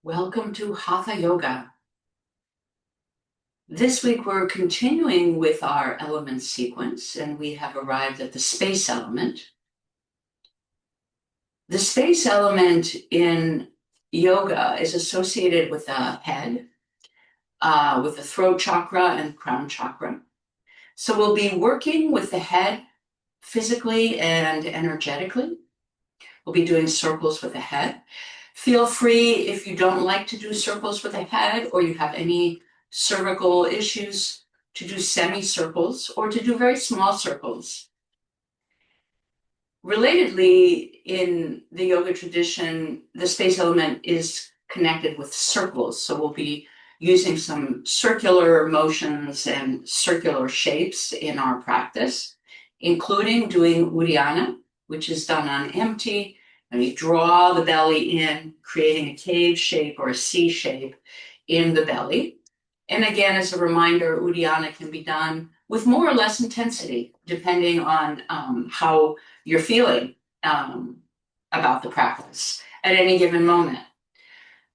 Welcome to Hatha Yoga. This week we're continuing with our element sequence, and we have arrived at the space element. The space element in yoga is associated with the head, with the throat chakra and crown chakra. So we'll be working with the head physically and energetically. We'll be doing circles with the head. Feel free, if you don't like to do circles with the head or you have any cervical issues, to do semicircles or to do very small circles. Relatedly, in the yoga tradition, the space element is connected with circles. So we'll be using some circular motions and circular shapes in our practice, including doing Uddiyana, which is done on empty. And we draw the belly in, creating a cave shape or a C shape in the belly. And again, as a reminder, Uddiyana can be done with more or less intensity, depending on how you're feeling about the practice at any given moment.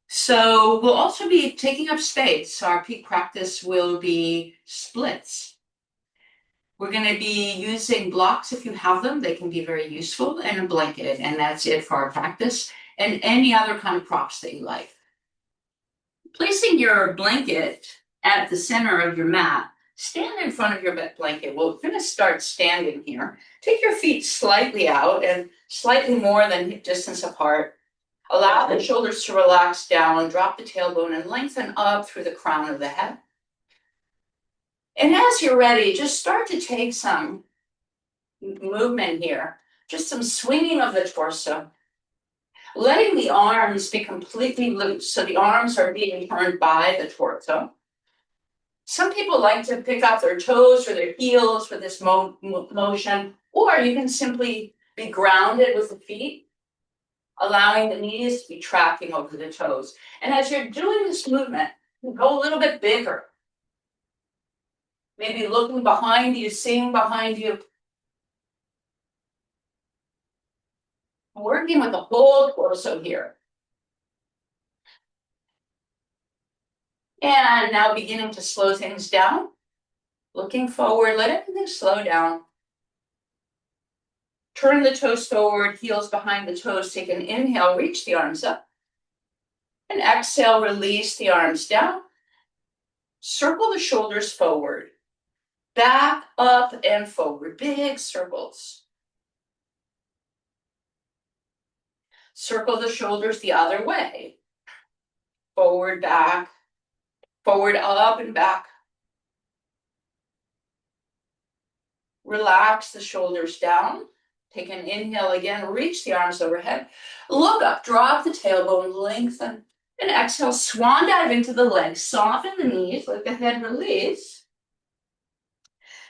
So we'll also be taking up space. So our peak practice will be splits. We're going to be using blocks if you have them. They can be very useful, and a blanket, and that's it for our practice, and any other kind of props that you like. Placing your blanket at the center of your mat, stand in front of your blanket. We're going to start standing here. Take your feet slightly out and slightly more than hip distance apart. Allow the shoulders to relax down, drop the tailbone, and lengthen up through the crown of the head. And as you're ready, just start to take some movement here, just some swinging of the torso, letting the arms be completely loose. So the arms are being turned by the torso. Some people like to pick up their toes or their heels for this motion, or you can simply be grounded with the feet, allowing the knees to be tracking over the toes. And as you're doing this movement, go a little bit bigger. Maybe looking behind you, seeing behind you. Working with the whole torso here. And now beginning to slow things down. Looking forward, let everything slow down. Turn the toes forward, heels behind the toes. Take an inhale, reach the arms up. And exhale, release the arms down. Circle the shoulders forward. Back, up, and forward. Big circles. Circle the shoulders the other way. Forward, back. Forward, up, and back. Relax the shoulders down. Take an inhale again. Reach the arms overhead. Look up. Drop the tailbone. Lengthen. And exhale. Swan dive into the legs. Soften the knees. Let the head release.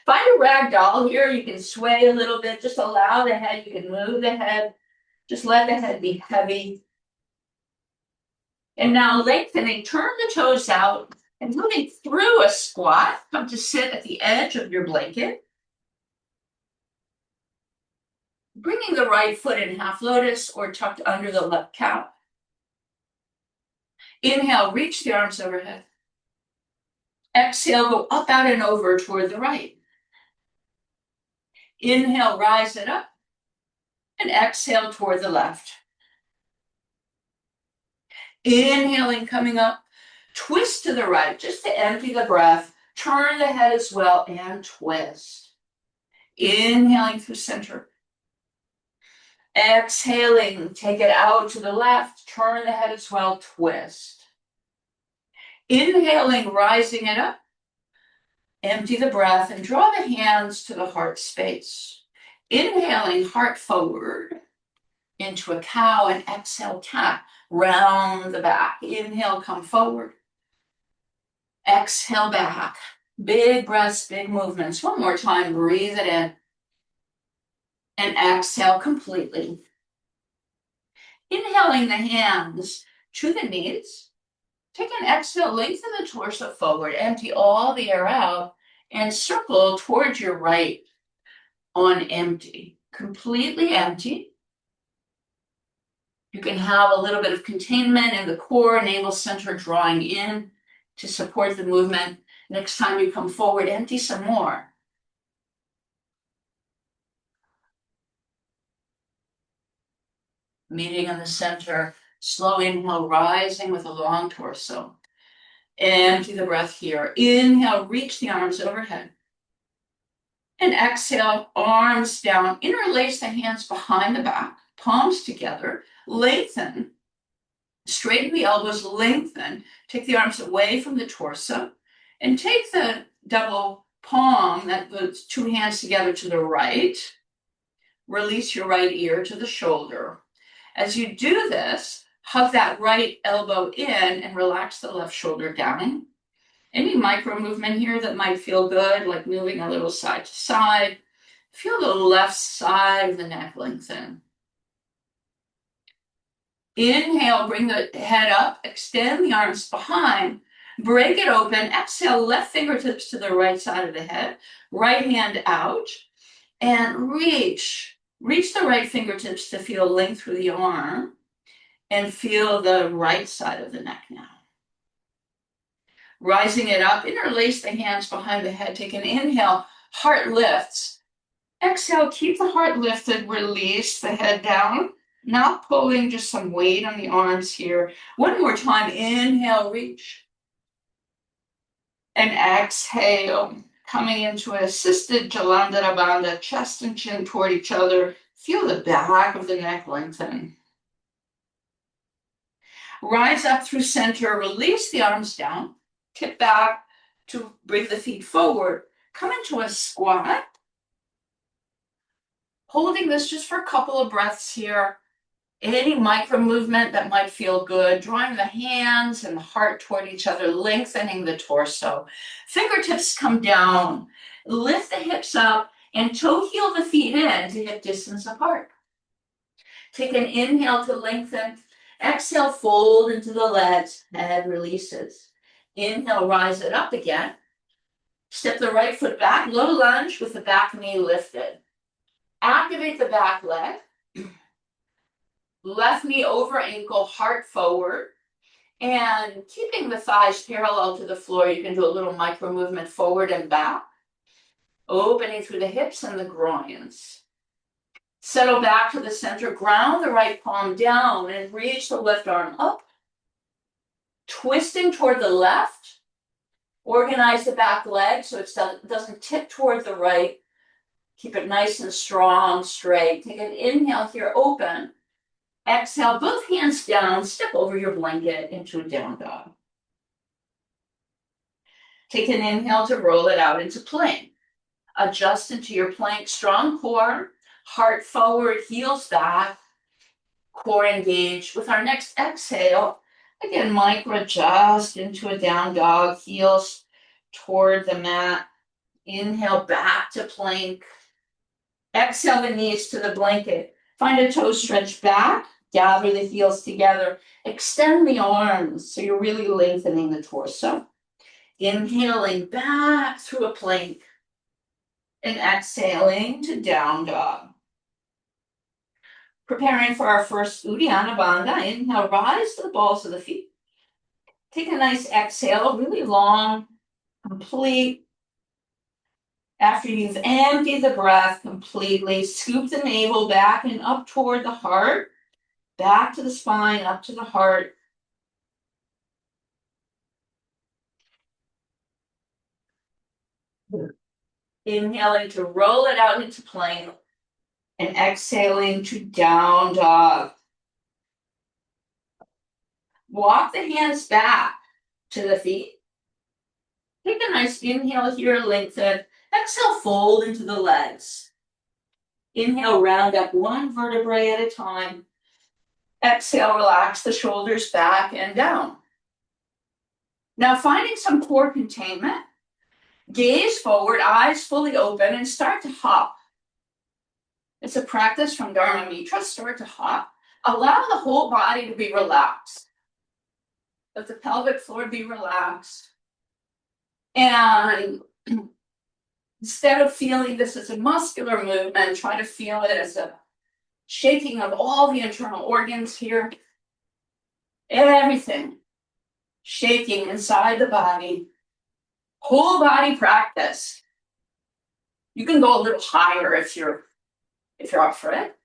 Find a rag doll here. You can sway a little bit. Just allow the head. You can move the head. Just let the head be heavy. And now lengthening. Turn the toes out. And moving through a squat. Come to sit at the edge of your blanket. Bringing the right foot in half lotus or tucked under the left calf. Inhale, reach the arms overhead. Exhale, go up, out, and over toward the right. Inhale, rise it up. And exhale toward the left. Inhaling, coming up. Twist to the right, just to empty the breath. Turn the head as well and twist. Inhaling through center. Exhaling, take it out to the left. Turn the head as well, twist. Inhaling, rising it up. Empty the breath and draw the hands to the heart space. Inhaling, heart forward into a cow, and exhale, cat. Round the back. Inhale, come forward. Exhale, back. Big breaths, big movements. One more time, breathe it in. And exhale completely. Inhaling the hands to the knees. Take an exhale, lengthen the torso forward, empty all the air out, and circle towards your right on empty. Completely empty. You can have a little bit of containment in the core, navel center drawing in to support the movement. Next time you come forward, empty some more. Meeting in the center, slow inhale, rising with a long torso. Empty the breath here. Inhale, reach the arms overhead. And exhale, arms down. Interlace the hands behind the back, palms together, lengthen. Straighten the elbows, lengthen. Take the arms away from the torso. And take the double palm, the two hands together to the right. Release your right ear to the shoulder. As you do this, hug that right elbow in and relax the left shoulder down. Any micro movement here that might feel good, like moving a little side to side. Feel the left side of the neck lengthen. Inhale, bring the head up, extend the arms behind, break it open. Exhale, left fingertips to the right side of the head, right hand out, and reach the right fingertips to feel length through the arm, and feel the right side of the neck now. Rising it up, interlace the hands behind the head. Take an inhale, heart lifts. Exhale, keep the heart lifted, release the head down. Not pulling, just some weight on the arms here. One more time, inhale, reach. And exhale, coming into an assisted Jalandhara Bandha, chest and chin toward each other. Feel the back of the neck lengthen. Rise up through center, release the arms down. Tip back to bring the feet forward. Come into a squat. Holding this just for a couple of breaths here. Any micro movement that might feel good. Drawing the hands and the heart toward each other, lengthening the torso. Fingertips come down. Lift the hips up and toe heel the feet in to hip distance apart. Take an inhale to lengthen. Exhale, fold into the legs. Head releases. Inhale, rise it up again. Step the right foot back, low lunge with the back knee lifted. Activate the back leg. Left knee over ankle, heart forward. And keeping the thighs parallel to the floor, you can do a little micro movement forward and back. Opening through the hips and the groins. Settle back to the center, ground the right palm down and reach the left arm up. Twisting toward the left. Organize the back leg so it doesn't tip toward the right. Keep it nice and strong, straight. Take an inhale here, open. Exhale, both hands down, step over your blanket into a down dog. Take an inhale to roll it out into plank. Adjust into your plank, strong core, heart forward, heels back, core engaged. With our next exhale, again, micro adjust into a down dog, heels toward the mat. Inhale back to plank. Exhale the knees to the blanket. Find a toe stretch back, gather the heels together. Extend the arms so you're really lengthening the torso. Inhaling back through a plank. And exhaling to down dog. Preparing for our first Uddiyana Bandha. Inhale, rise to the balls of the feet. Take a nice exhale, really long, complete. After you've emptied the breath completely, scoop the navel back and up toward the heart. Back to the spine, up to the heart. Inhaling to roll it out into plank. And exhaling to down dog. Walk the hands back to the feet. Take a nice inhale here, lengthen. Exhale, fold into the legs. Inhale, round up one vertebrae at a time. Exhale, relax the shoulders back and down. Now finding some core containment. Gaze forward, eyes fully open, and start to hop. It's a practice from Dharma Mitra. Start to hop. Allow the whole body to be relaxed. Let the pelvic floor be relaxed. And instead of feeling this as a muscular movement, try to feel it as a Shaking of all the internal organs here. Everything. Shaking inside the body. Whole body practice. You can go a little higher if you're up for it.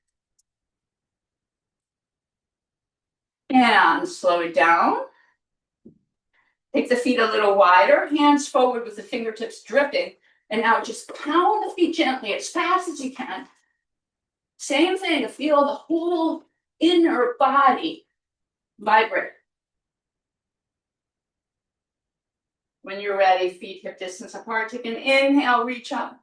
And slow it down. Take the feet a little wider, hands forward with the fingertips dripping. And now just pound the feet gently as fast as you can. Same thing, to feel the whole inner body vibrate. When you're ready, feet hip distance apart. Take an inhale, reach up.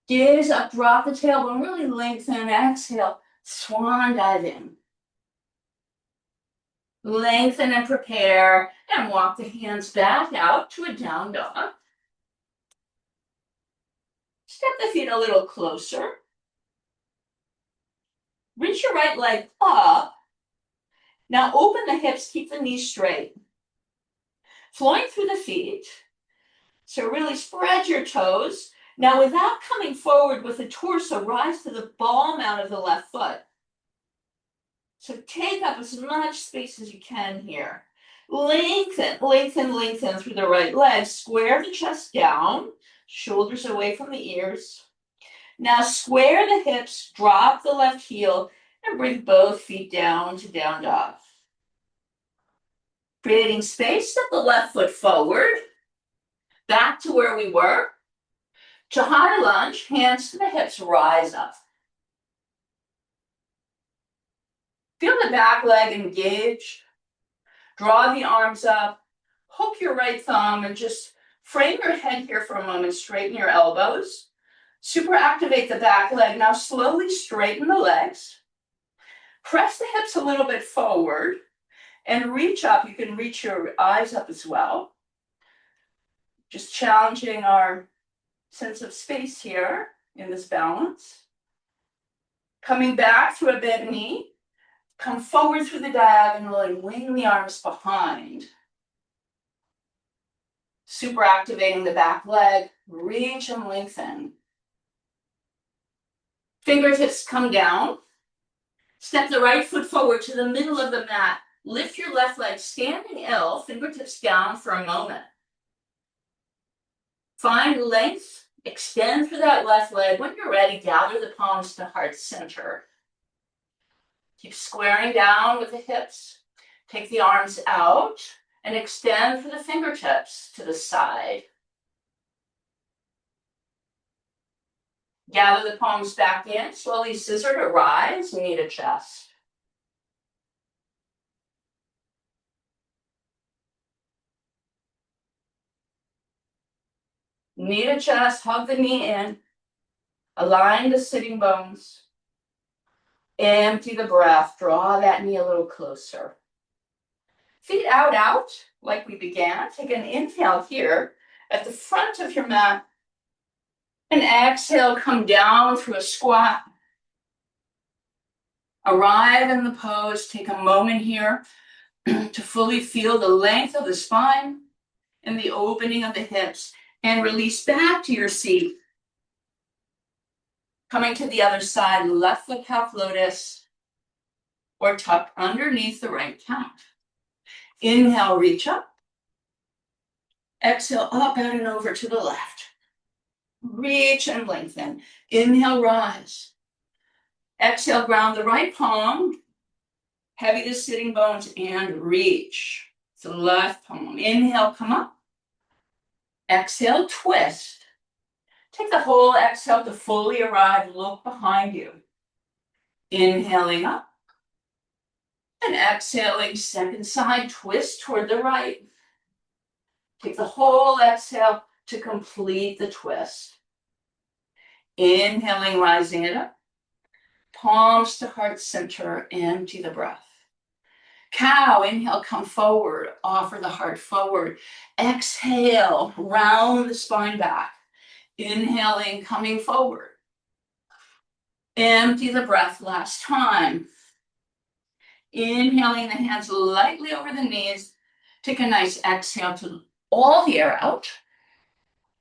Gaze up, drop the tailbone, really lengthen. Exhale, swan dive in. Lengthen and prepare, and walk the hands back out to a down dog. Step the feet a little closer. Reach your right leg up. Now open the hips, keep the knees straight. Flowing through the feet. So really spread your toes. Now without coming forward with the torso, rise to the ball mount of the left foot. So take up as much space as you can here. Lengthen, lengthen, lengthen through the right leg. Square the chest down, shoulders away from the ears. Now square the hips, drop the left heel, and bring both feet down to down dog. Creating space, step the left foot forward, back to where we were. To high lunge, hands to the hips, rise up. Feel the back leg engage. Draw the arms up. Hook your right thumb and just frame your head here for a moment. Straighten your elbows. Super activate the back leg. Now slowly straighten the legs. Press the hips a little bit forward and reach up. You can reach your eyes up as well. Just challenging our sense of space here in this balance. Coming back to a bent knee. Come forward through the diagonal and wing the arms behind. Super activating the back leg. Reach and lengthen. Fingertips come down. Step the right foot forward to the middle of the mat. Lift your left leg, standing L, fingertips down for a moment. Find length, extend through that left leg. When you're ready, gather the palms to heart center. Keep squaring down with the hips. Take the arms out and extend for the fingertips to the side. Gather the palms back in, slowly scissor to rise, knee to chest. Knee to chest, hug the knee in. Align the sitting bones. Empty the breath, draw that knee a little closer. Feet out, like we began. Take an inhale here at the front of your mat. And exhale, come down through a squat. Arrive in the pose. Take a moment here to fully feel the length of the spine and the opening of the hips. And release back to your seat. Coming to the other side, left foot half lotus or tuck underneath the right calf. Inhale, reach up. Exhale, up out and over to the left. Reach and lengthen. Inhale, rise. Exhale, ground the right palm. Heavy the sitting bones and reach. The left palm. Inhale, come up. Exhale, twist. Take the whole exhale to fully arrive. Look behind you. Inhaling up. And exhaling, second side, twist toward the right. Take the whole exhale to complete the twist. Inhaling, rising it up. Palms to heart center, empty the breath. Cow, inhale, come forward, offer the heart forward. Exhale, round the spine back. Inhaling, coming forward. Empty the breath last time. Inhaling the hands lightly over the knees. Take a nice exhale to all the air out.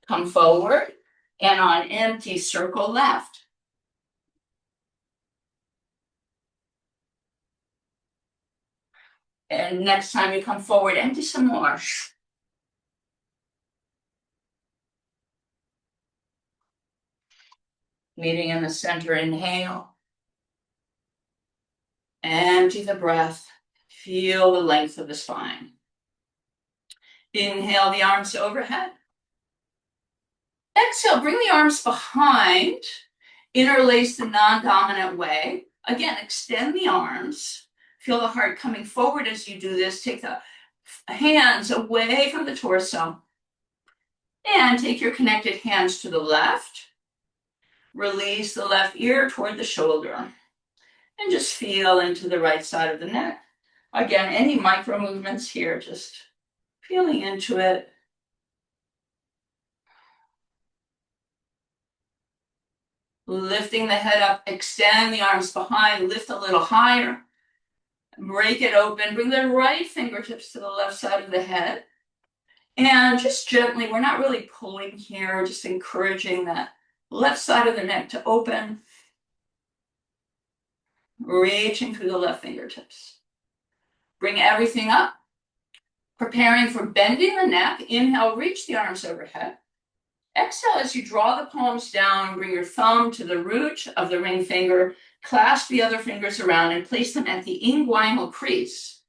Come forward and on empty, circle left. And next time you come forward, empty some more. Meeting in the center, inhale. Empty the breath. Feel the length of the spine. Inhale the arms overhead. Exhale, bring the arms behind. Interlace the non-dominant way. Again, extend the arms. Feel the heart coming forward as you do this. Take the hands away from the torso. And take your connected hands to the left. Release the left ear toward the shoulder. And just feel into the right side of the neck. Again, any micro movements here, just feeling into it. Lifting the head up, extend the arms behind, lift a little higher. Break it open, bring the right fingertips to the left side of the head. And just gently, we're not really pulling here, just encouraging that left side of the neck to open. Reaching through the left fingertips. Bring everything up. Preparing for bending the neck. Inhale, reach the arms overhead. Exhale as you draw the palms down, bring your thumb to the root of the ring finger, clasp the other fingers around and place them at the inguinal crease.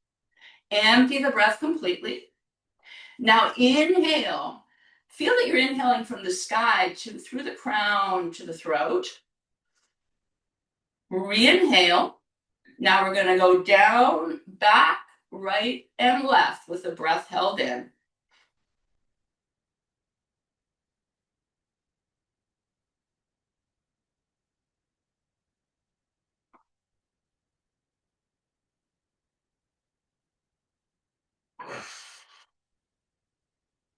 Empty the breath completely. Now inhale. Feel that you're inhaling from the sky through the crown to the throat. Re-inhale. Now we're going to go down, back, right, and left with the breath held in.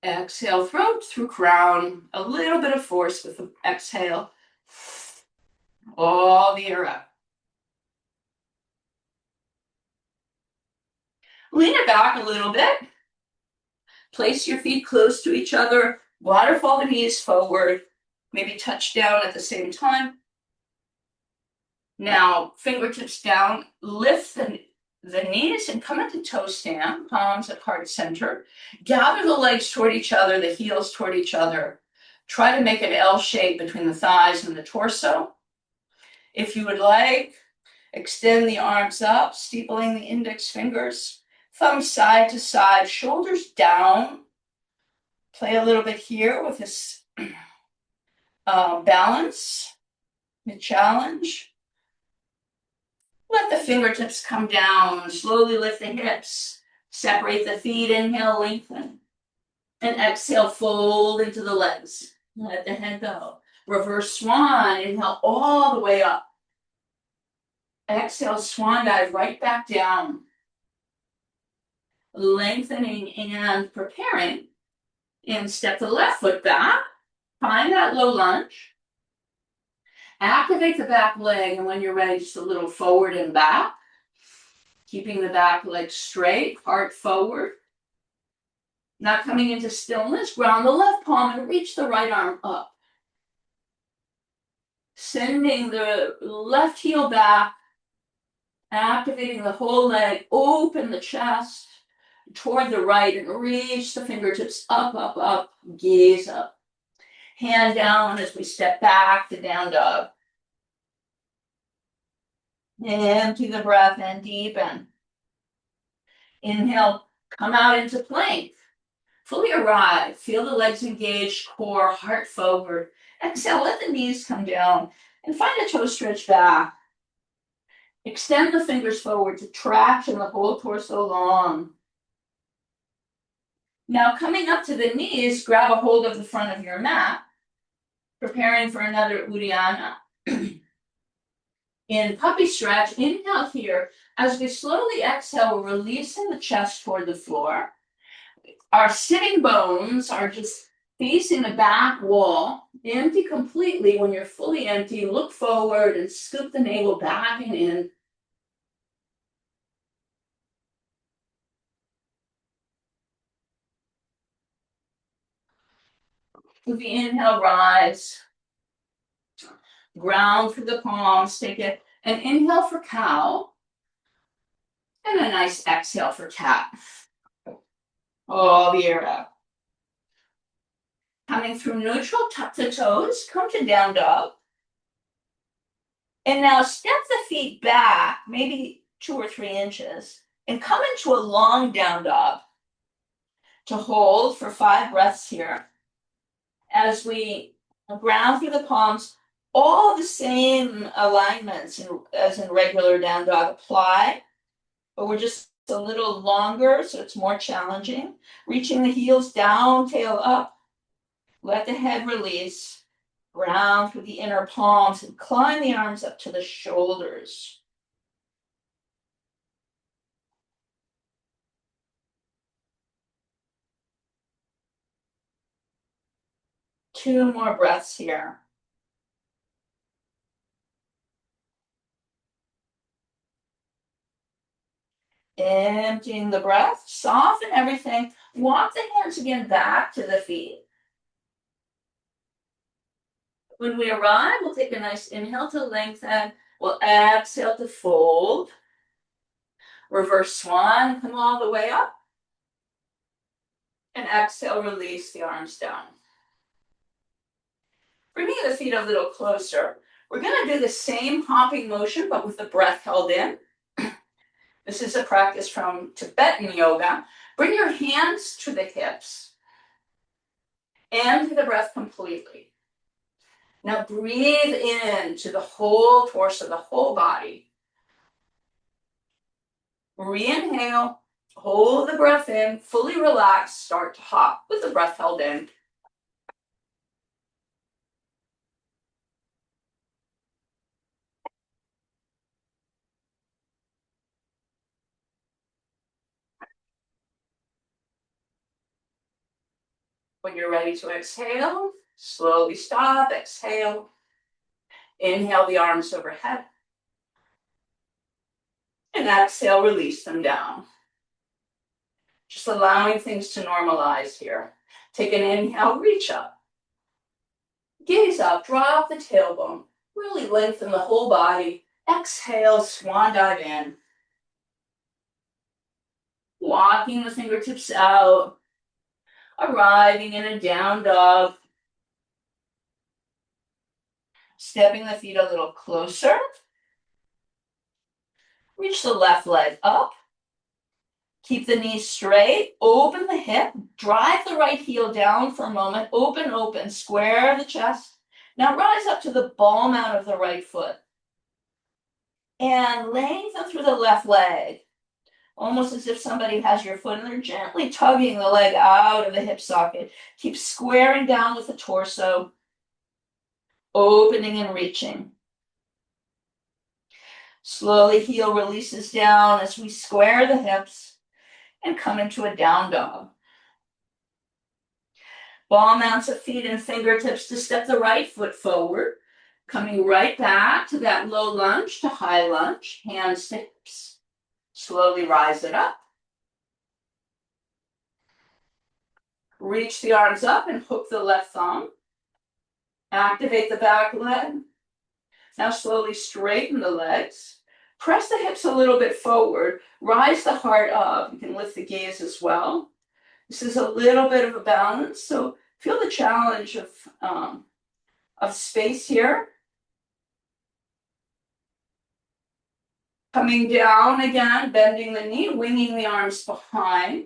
Exhale, throat through crown. A little bit of force with the exhale. All the air up. Lean it back a little bit. Place your feet close to each other. Waterfall the knees forward. Maybe touch down at the same time. Now, fingertips down. Lift the knees and come into toe stand, palms at heart center. Gather the legs toward each other, the heels toward each other. Try to make an L shape between the thighs and the torso. If you would like, extend the arms up, steepling the index fingers, thumbs side to side, shoulders down. Play a little bit here with this balance, the challenge. Let the fingertips come down, slowly lift the hips, separate the feet, inhale, lengthen. And exhale, fold into the legs. Let the head go. Reverse swan, inhale all the way up. Exhale, swan dive right back down. Lengthening and preparing. And step the left foot back. Find that low lunge. Activate the back leg, and when you're ready, just a little forward and back. Keeping the back leg straight, heart forward. Now coming into stillness, ground the left palm and reach the right arm up. Sending the left heel back, activating the whole leg, open the chest toward the right and reach the fingertips up, up, up, gaze up. Hand down as we step back to down dog. Empty the breath and deepen. Inhale, come out into plank. Fully arrive. Feel the legs engaged, core, heart forward. Exhale, let the knees come down and find a toe stretch back. Extend the fingers forward to traction the whole torso long. Now coming up to the knees, grab a hold of the front of your mat, preparing for another Uddiyana. In puppy stretch, inhale here. As we slowly exhale, we're releasing the chest toward the floor. Our sitting bones are just facing the back wall. Empty completely. When you're fully empty, look forward and scoop the navel back and in. With the inhale, rise. Ground through the palms. Take it. And inhale for cow. And a nice exhale for cat. All the air out. Coming through neutral, tuck the toes, come to down dog. And now step the feet back, maybe 2 or 3 inches, and come into a long down dog. To hold for 5 breaths here. As we ground through the palms, all the same alignments as in regular down dog apply, but we're just a little longer, so it's more challenging. Reaching the heels down, tail up. Let the head release. Ground through the inner palms and climb the arms up to the shoulders. Two more breaths here. Emptying the breath, soften everything. Walk the hands again back to the feet. When we arrive, we'll take a nice inhale to lengthen. We'll exhale to fold. Reverse swan, come all the way up. And exhale, release the arms down. Bringing the feet a little closer. We're going to do the same hopping motion, but with the breath held in. This is a practice from Tibetan yoga. Bring your hands to the hips. Empty the breath completely. Now breathe into the whole torso, the whole body. Re-inhale, hold the breath in, fully relax, start to hop with the breath held in. When you're ready to exhale, slowly stop, exhale. Inhale the arms overhead. And exhale, release them down. Just allowing things to normalize here. Take an inhale, reach up. Gaze up, drop the tailbone. Really lengthen the whole body. Exhale, swan dive in. Walking the fingertips out. Arriving in a down dog. Stepping the feet a little closer. Reach the left leg up. Keep the knees straight. Open the hip. Drive the right heel down for a moment. Open, open. Square the chest. Now rise up to the ball mount of the right foot. And lengthen through the left leg. Almost as if somebody has your foot and they're gently tugging the leg out of the hip socket. Keep squaring down with the torso. Opening and reaching. Slowly heel releases down as we square the hips and come into a down dog. Ball mounts of feet and fingertips to step the right foot forward. Coming right back to that low lunge to high lunge. Hands to hips. Slowly rise it up. Reach the arms up and hook the left thumb. Activate the back leg. Now slowly straighten the legs. Press the hips a little bit forward. Rise the heart up. You can lift the gaze as well. This is a little bit of a balance, so feel the challenge of space here. Coming down again, bending the knee, winging the arms behind.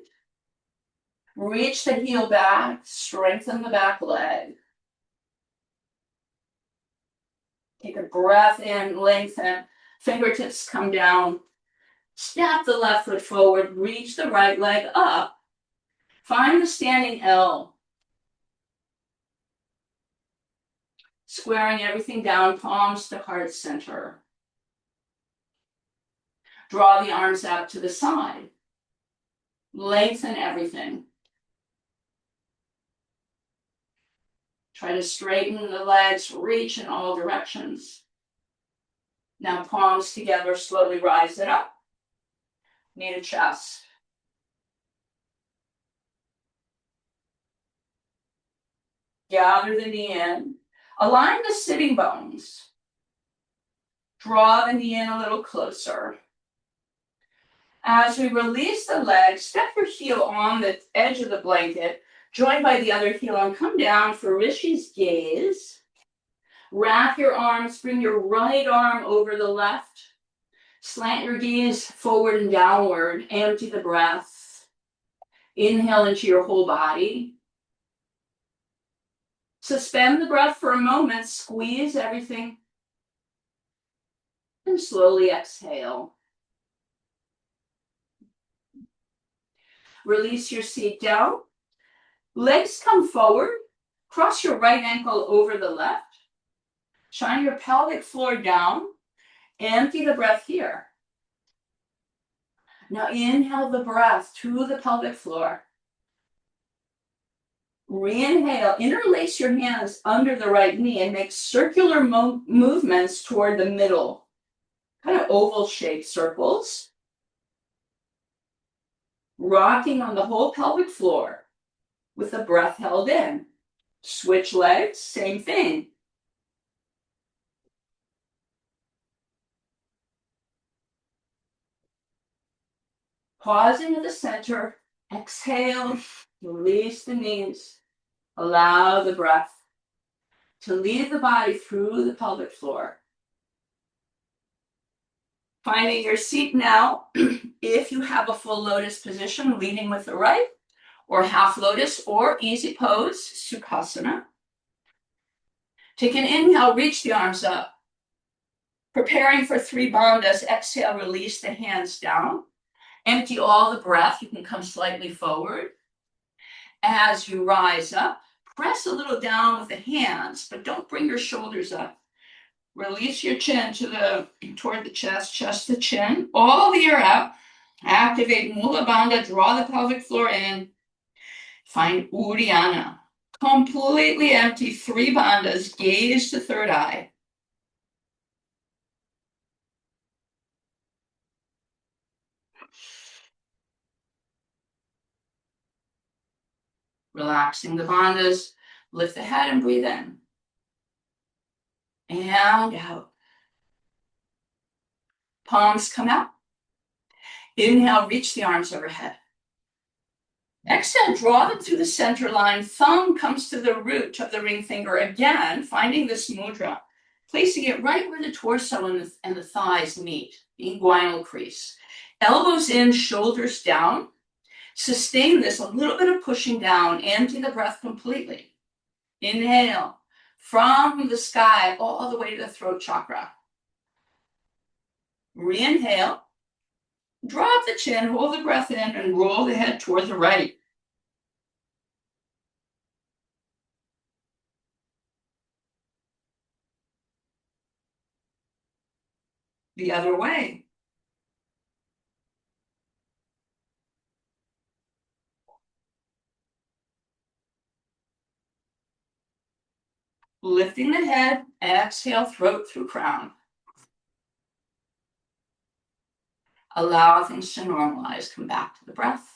Reach the heel back, strengthen the back leg. Take a breath in, lengthen. Fingertips come down. Step the left foot forward, reach the right leg up. Find the standing L. Squaring everything down, palms to heart center. Draw the arms out to the side. Lengthen everything. Try to straighten the legs, reach in all directions. Now palms together, slowly rise it up. Knee to chest. Gather the knee in. Align the sitting bones. Draw the knee in a little closer. As we release the legs, step your heel on the edge of the blanket, join by the other heel, and come down for Rishi's gaze. Wrap your arms, bring your right arm over the left. Slant your gaze forward and downward. Empty the breath. Inhale into your whole body. Suspend the breath for a moment. Squeeze everything. And slowly exhale. Release your seat down. Legs come forward. Cross your right ankle over the left. Shine your pelvic floor down. Empty the breath here. Now inhale the breath to the pelvic floor. Re-inhale, interlace your hands under the right knee and make circular movements toward the middle. Kind of oval-shaped circles. Rocking on the whole pelvic floor with the breath held in. Switch legs, same thing. Pausing at the center, exhale, release the knees. Allow the breath to lead the body through the pelvic floor. Finding your seat now, if you have a full lotus position, leading with the right, or half lotus, or easy pose, sukhasana. Take an inhale, reach the arms up. Preparing for 3 bandhas, exhale, release the hands down. Empty all the breath, you can come slightly forward. As you rise up, press a little down with the hands, but don't bring your shoulders up. Release your chin toward the chest, chest to chin, all the air out. Activate Mula Bandha, draw the pelvic floor in. Find Uddiyana. Completely empty 3 bandhas, gaze to third eye. Relaxing the bandhas, lift the head and breathe in. And out. Palms come out. Inhale, reach the arms overhead. Exhale, draw them through the center line. Thumb comes to the root of the ring finger again, finding this mudra. Placing it right where the torso and the thighs meet, the inguinal crease. Elbows in, shoulders down. Sustain this, a little bit of pushing down. Empty the breath completely. Inhale from the sky all the way to the throat chakra. Re-inhale. Drop the chin, hold the breath in, and roll the head toward the right. The other way. Lifting the head, exhale, throat through crown. Allow things to normalize, come back to the breath.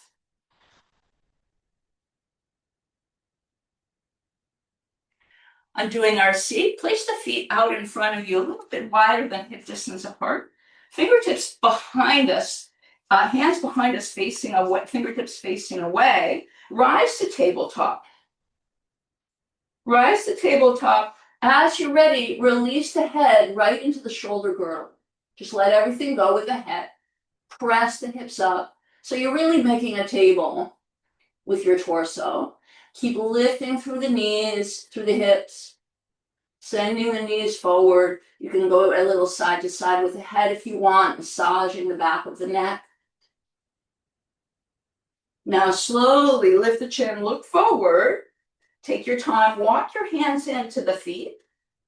Undoing our seat, place the feet out in front of you, a little bit wider than hip distance apart. Fingertips behind us, hands behind us facing away, fingertips facing away. Rise to tabletop. Rise to tabletop. As you're ready, release the head right into the shoulder girdle. Just let everything go with the head. Press the hips up. So you're really making a table with your torso. Keep lifting through the knees, through the hips. Sending the knees forward. You can go a little side to side with the head if you want, massaging the back of the neck. Now slowly lift the chin, look forward. Take your time, walk your hands into the feet.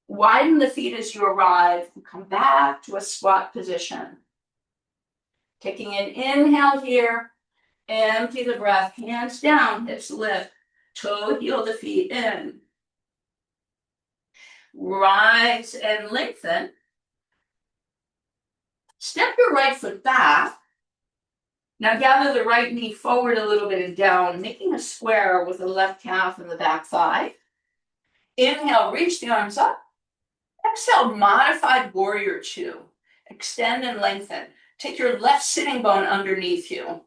Widen the feet as you arrive and come back to a squat position. Taking an inhale here, empty the breath, hands down, hips lift, toe heel the feet in. Rise and lengthen. Step your right foot back. Now gather the right knee forward a little bit and down, making a square with the left calf and the back thigh. Inhale, reach the arms up. Exhale, modified warrior 2. Extend and lengthen. Take your left sitting bone underneath you.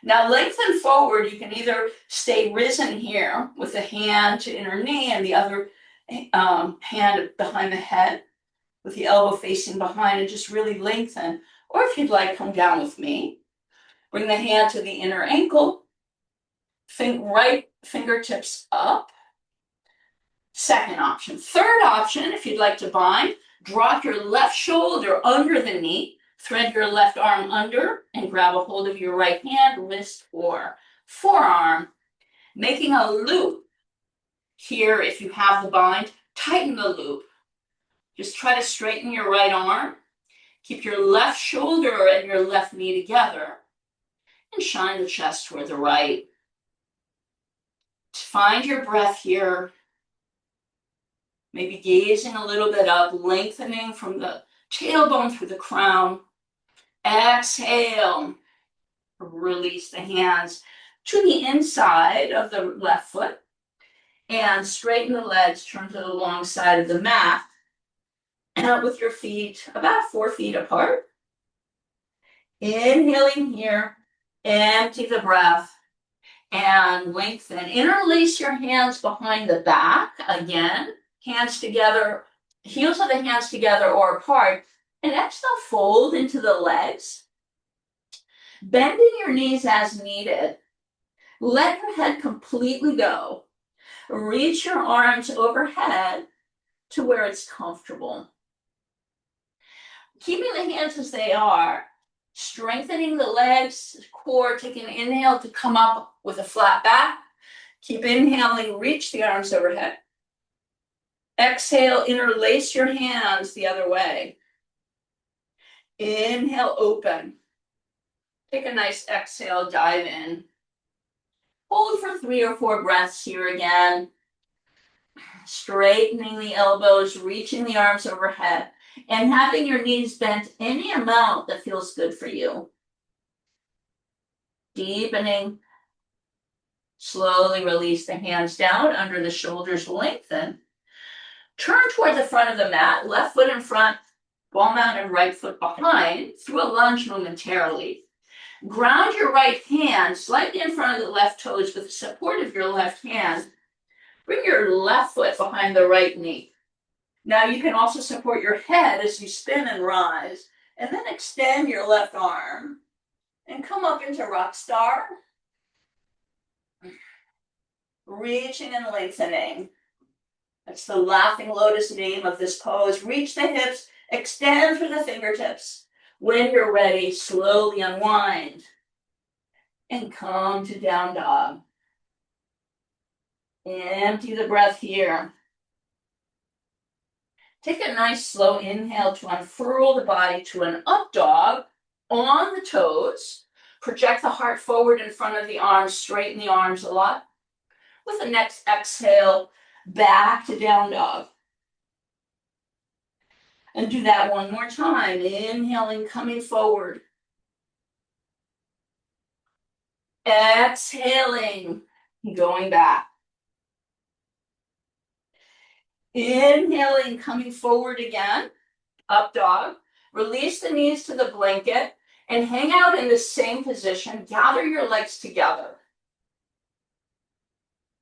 Now lengthen forward. You can either stay risen here with the hand to inner knee and the other hand behind the head with the elbow facing behind, and just really lengthen. Or if you'd like, come down with me. Bring the hand to the inner ankle. Right fingertips up. Second option. Third option, if you'd like to bind, drop your left shoulder under the knee, thread your left arm under, and grab a hold of your right hand, wrist, or forearm, making a loop. Here, if you have the bind, tighten the loop. Just try to straighten your right arm. Keep your left shoulder and your left knee together, and shine the chest toward the right. Find your breath here. Maybe gazing a little bit up, lengthening from the tailbone through the crown. Exhale. Release the hands to the inside of the left foot and straighten the legs, turn to the long side of the mat. And out with your feet about 4 feet apart. Inhaling here, empty the breath and lengthen. Interlace your hands behind the back again. Hands together, heels of the hands together or apart, and exhale, fold into the legs. Bending your knees as needed. Let your head completely go. Reach your arms overhead to where it's comfortable. Keeping the hands as they are, strengthening the legs, core, take an inhale to come up with a flat back. Keep inhaling, reach the arms overhead. Exhale, interlace your hands the other way. Inhale, open. Take a nice exhale, dive in. Hold for 3 or 4 breaths here again. Straightening the elbows, reaching the arms overhead, and having your knees bent any amount that feels good for you. Deepening. Slowly release the hands down under the shoulders, lengthen. Turn toward the front of the mat, left foot in front, ball mounted right foot behind, through a lunge momentarily. Ground your right hand slightly in front of the left toes with the support of your left hand. Bring your left foot behind the right knee. Now you can also support your head as you spin and rise, and then extend your left arm and come up into rock star. Reaching and lengthening. That's the laughing lotus name of this pose. Reach the hips, extend through the fingertips. When you're ready, slowly unwind and come to down dog. Empty the breath here. Take a nice slow inhale to unfurl the body to an up dog on the toes. Project the heart forward in front of the arms, straighten the arms a lot. With the next exhale, back to down dog. And do that one more time. Inhaling, coming forward. Exhaling, going back. Inhaling, coming forward again, up dog. Release the knees to the blanket and hang out in the same position. Gather your legs together.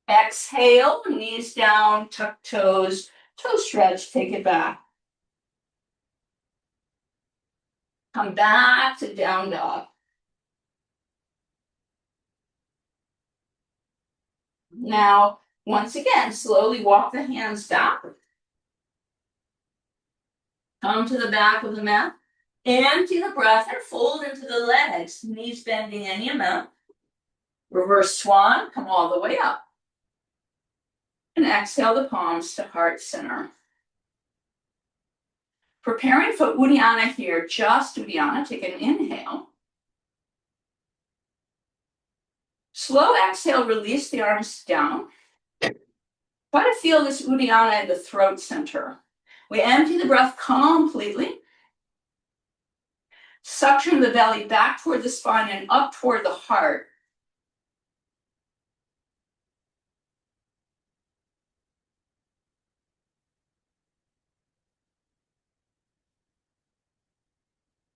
Exhale, knees down, tuck toes, toe stretch, take it back. Come back to down dog. Now, once again, slowly walk the hands back. Come to the back of the mat. Empty the breath and fold into the legs, knees bending any amount. Reverse swan, come all the way up. And exhale the palms to heart center. Preparing for Uddiyana here, just Uddiyana. Take an inhale. Slow exhale, release the arms down. Try to feel this Uddiyana at the throat center. We empty the breath completely. Suction the belly back toward the spine and up toward the heart.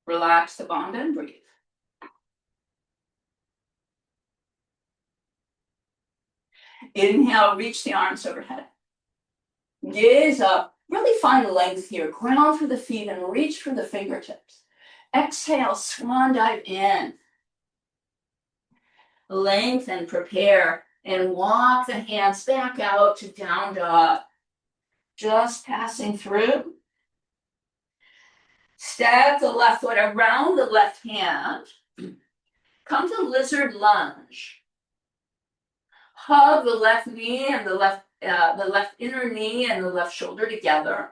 Relax the bandha and breathe. Inhale, reach the arms overhead. Gaze up. Really find length here. Ground through the feet and reach for the fingertips. Exhale, swan dive in. Lengthen, prepare, and walk the hands back out to down dog. Just passing through. Step the left foot around the left hand. Come to lizard lunge. Hug the left knee and the left inner knee and the left shoulder together.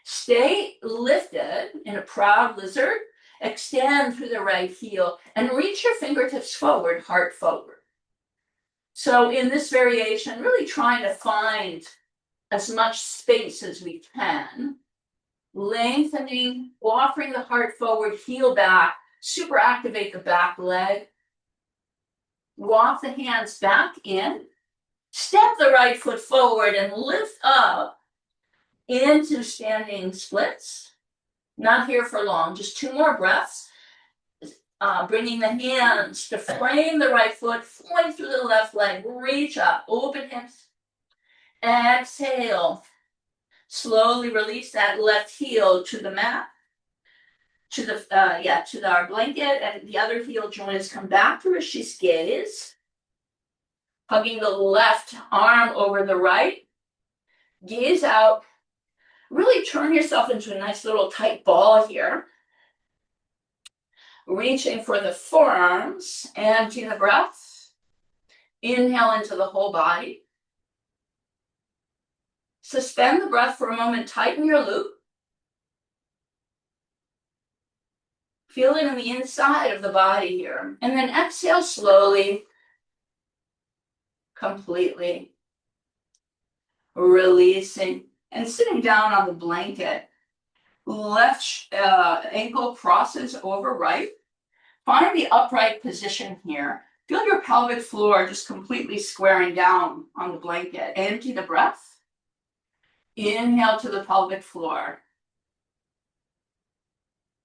Stay lifted in a proud lizard. Extend through the right heel and reach your fingertips forward, heart forward. So in this variation, really trying to find as much space as we can. Lengthening, offering the heart forward, heel back, super activate the back leg. Walk the hands back in. Step the right foot forward and lift up into standing splits. Not here for long, just 2 more breaths. Bringing the hands to frame the right foot, flowing through the left leg, reach up, open hips. Exhale. Slowly release that left heel to the mat, to our blanket, and the other heel joints come back to Rishi's gaze. Hugging the left arm over the right. Gaze out. Really turn yourself into a nice little tight ball here. Reaching for the forearms, empty the breath. Inhale into the whole body. Suspend the breath for a moment, tighten your loop. Feel it in the inside of the body here. And then exhale slowly, completely. Releasing and sitting down on the blanket. Left ankle crosses over right. Find the upright position here. Feel your pelvic floor just completely squaring down on the blanket. Empty the breath. Inhale to the pelvic floor.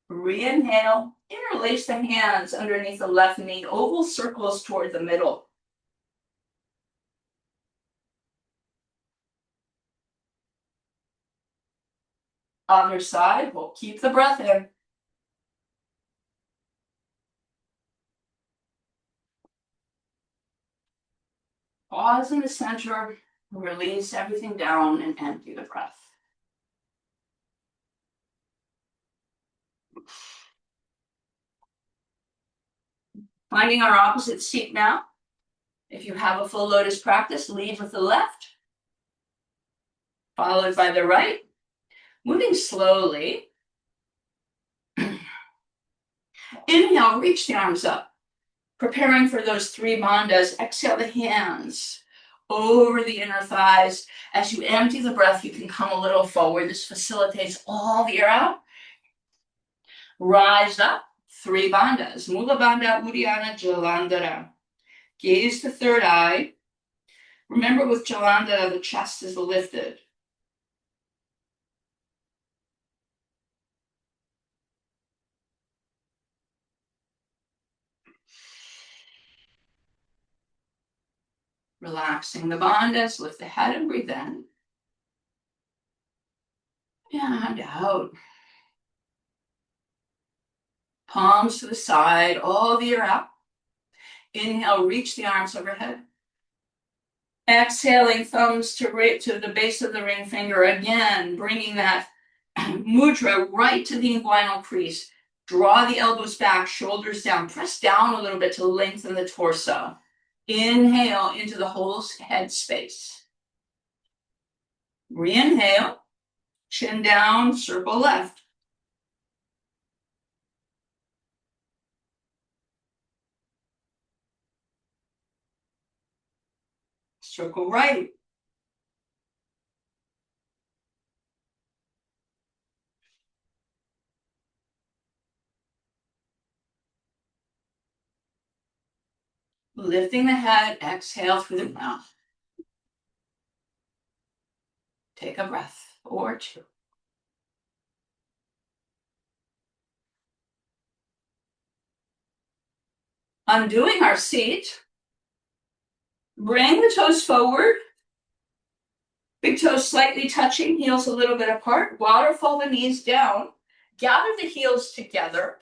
Re-inhale. Interlace the hands underneath the left knee. Oval circles toward the middle. Other side, we'll keep the breath in. Pause in the center, release everything down and empty the breath. Finding our opposite seat now. If you have a full lotus practice, lead with the left, followed by the right. Moving slowly. Inhale, reach the arms up. Preparing for those 3 bandhas, exhale the hands over the inner thighs. As you empty the breath, you can come a little forward. This facilitates all the air out. Rise up, 3 bandhas. Mula Bandha, Uddiyana, Jalandhara. Gaze to third eye. Remember with Jalandhara, the chest is lifted. Relaxing the bandhas, lift the head and breathe in. And out. Palms to the side, all the air out. Inhale, reach the arms overhead. Exhaling, thumbs to the base of the ring finger. Again, bringing that mudra right to the inguinal crease. Draw the elbows back, shoulders down. Press down a little bit to lengthen the torso. Inhale into the whole head space. Re-inhale, chin down, circle left. Circle right. Lifting the head, exhale through the mouth. Take a breath or 2. Undoing our seat. Bring the toes forward. Big toes slightly touching, heels a little bit apart. Waterfall the knees down. Gather the heels together.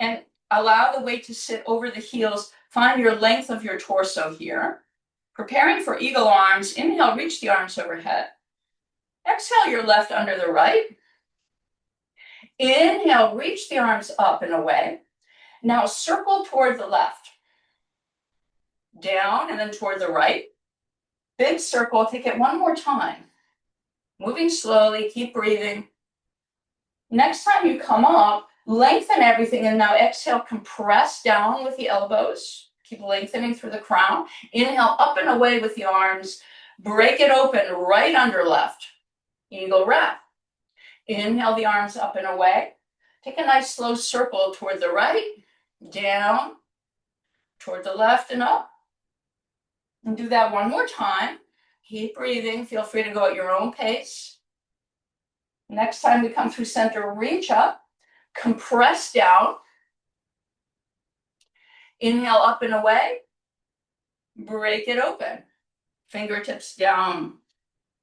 And allow the weight to sit over the heels. Find your length of your torso here. Preparing for eagle arms. Inhale, reach the arms overhead. Exhale your left under the right. Inhale, reach the arms up and away. Now circle toward the left. Down and then toward the right. Big circle, take it one more time. Moving slowly, keep breathing. Next time you come up, lengthen everything and now exhale, compress down with the elbows. Keep lengthening through the crown. Inhale, up and away with the arms. Break it open, right under left. Eagle wrap. Inhale the arms up and away. Take a nice slow circle toward the right, down, toward the left and up. And do that one more time. Keep breathing. Feel free to go at your own pace. Next time we come through center, reach up, compress down. Inhale up and away. Break it open. Fingertips down.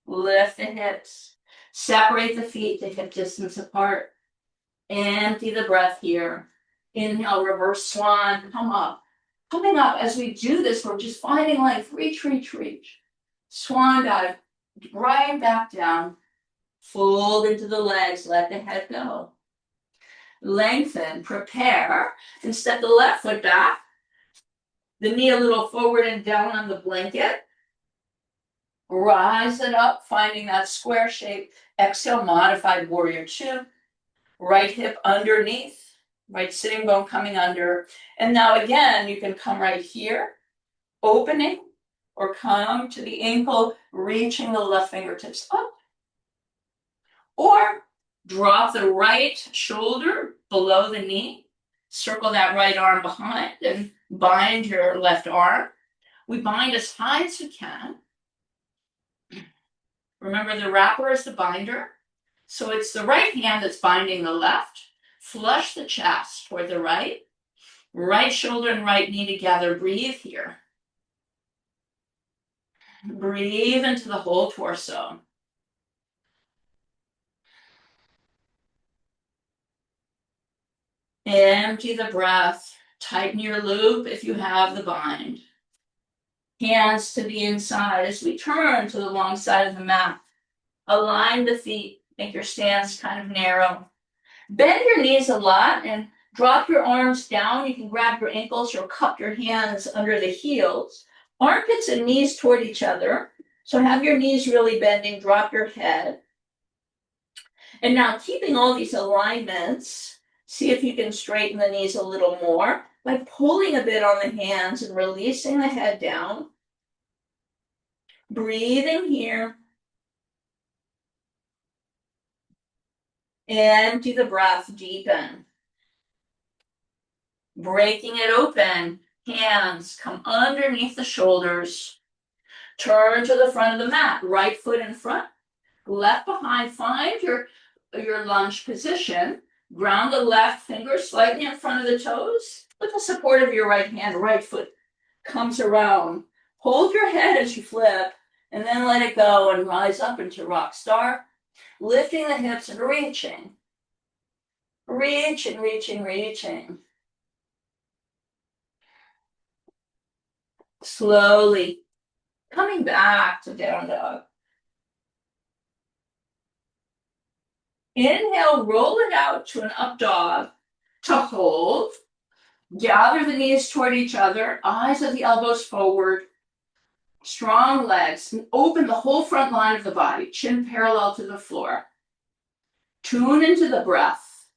Lift the hips. Separate the feet to hip distance apart. Empty the breath here. Inhale, reverse swan, come up. Coming up, as we do this, we're just finding length. Reach, reach, reach. Swan dive, right back down. Fold into the legs, let the head go. Lengthen, prepare, and step the left foot back. The knee a little forward and down on the blanket. Rise it up, finding that square shape. Exhale, modified warrior two. Right hip underneath. Right sitting bone coming under. And now again, you can come right here, opening, or come to the ankle, reaching the left fingertips up. Or drop the right shoulder below the knee. Circle that right arm behind and bind your left arm. We bind as high as you can. Remember, the wrapper is the binder. So it's the right hand that's binding the left. Flush the chest toward the right. Right shoulder and right knee together. Breathe here. Breathe into the whole torso. Empty the breath. Tighten your loop if you have the bind. Hands to the inside as we turn to the long side of the mat. Align the feet. Make your stance kind of narrow. Bend your knees a lot and drop your arms down. You can grab your ankles or cup your hands under the heels. Armpits and knees toward each other. So have your knees really bending. Drop your head. And now keeping all these alignments, see if you can straighten the knees a little more by pulling a bit on the hands and releasing the head down. Breathing here. Empty the breath, deepen. Breaking it open, hands come underneath the shoulders. Turn to the front of the mat, right foot in front, left behind. Find your lunge position. Ground the left finger slightly in front of the toes. With the support of your right hand, right foot comes around. Hold your head as you flip, and then let it go and rise up into rock star. Lifting the hips and reaching. Reaching, reaching, reaching. Slowly coming back to down dog. Inhale, roll it out to an up dog. To hold. Gather the knees toward each other. Eyes of the elbows forward. Strong legs. And open the whole front line of the body. Chin parallel to the floor. Tune into the breath.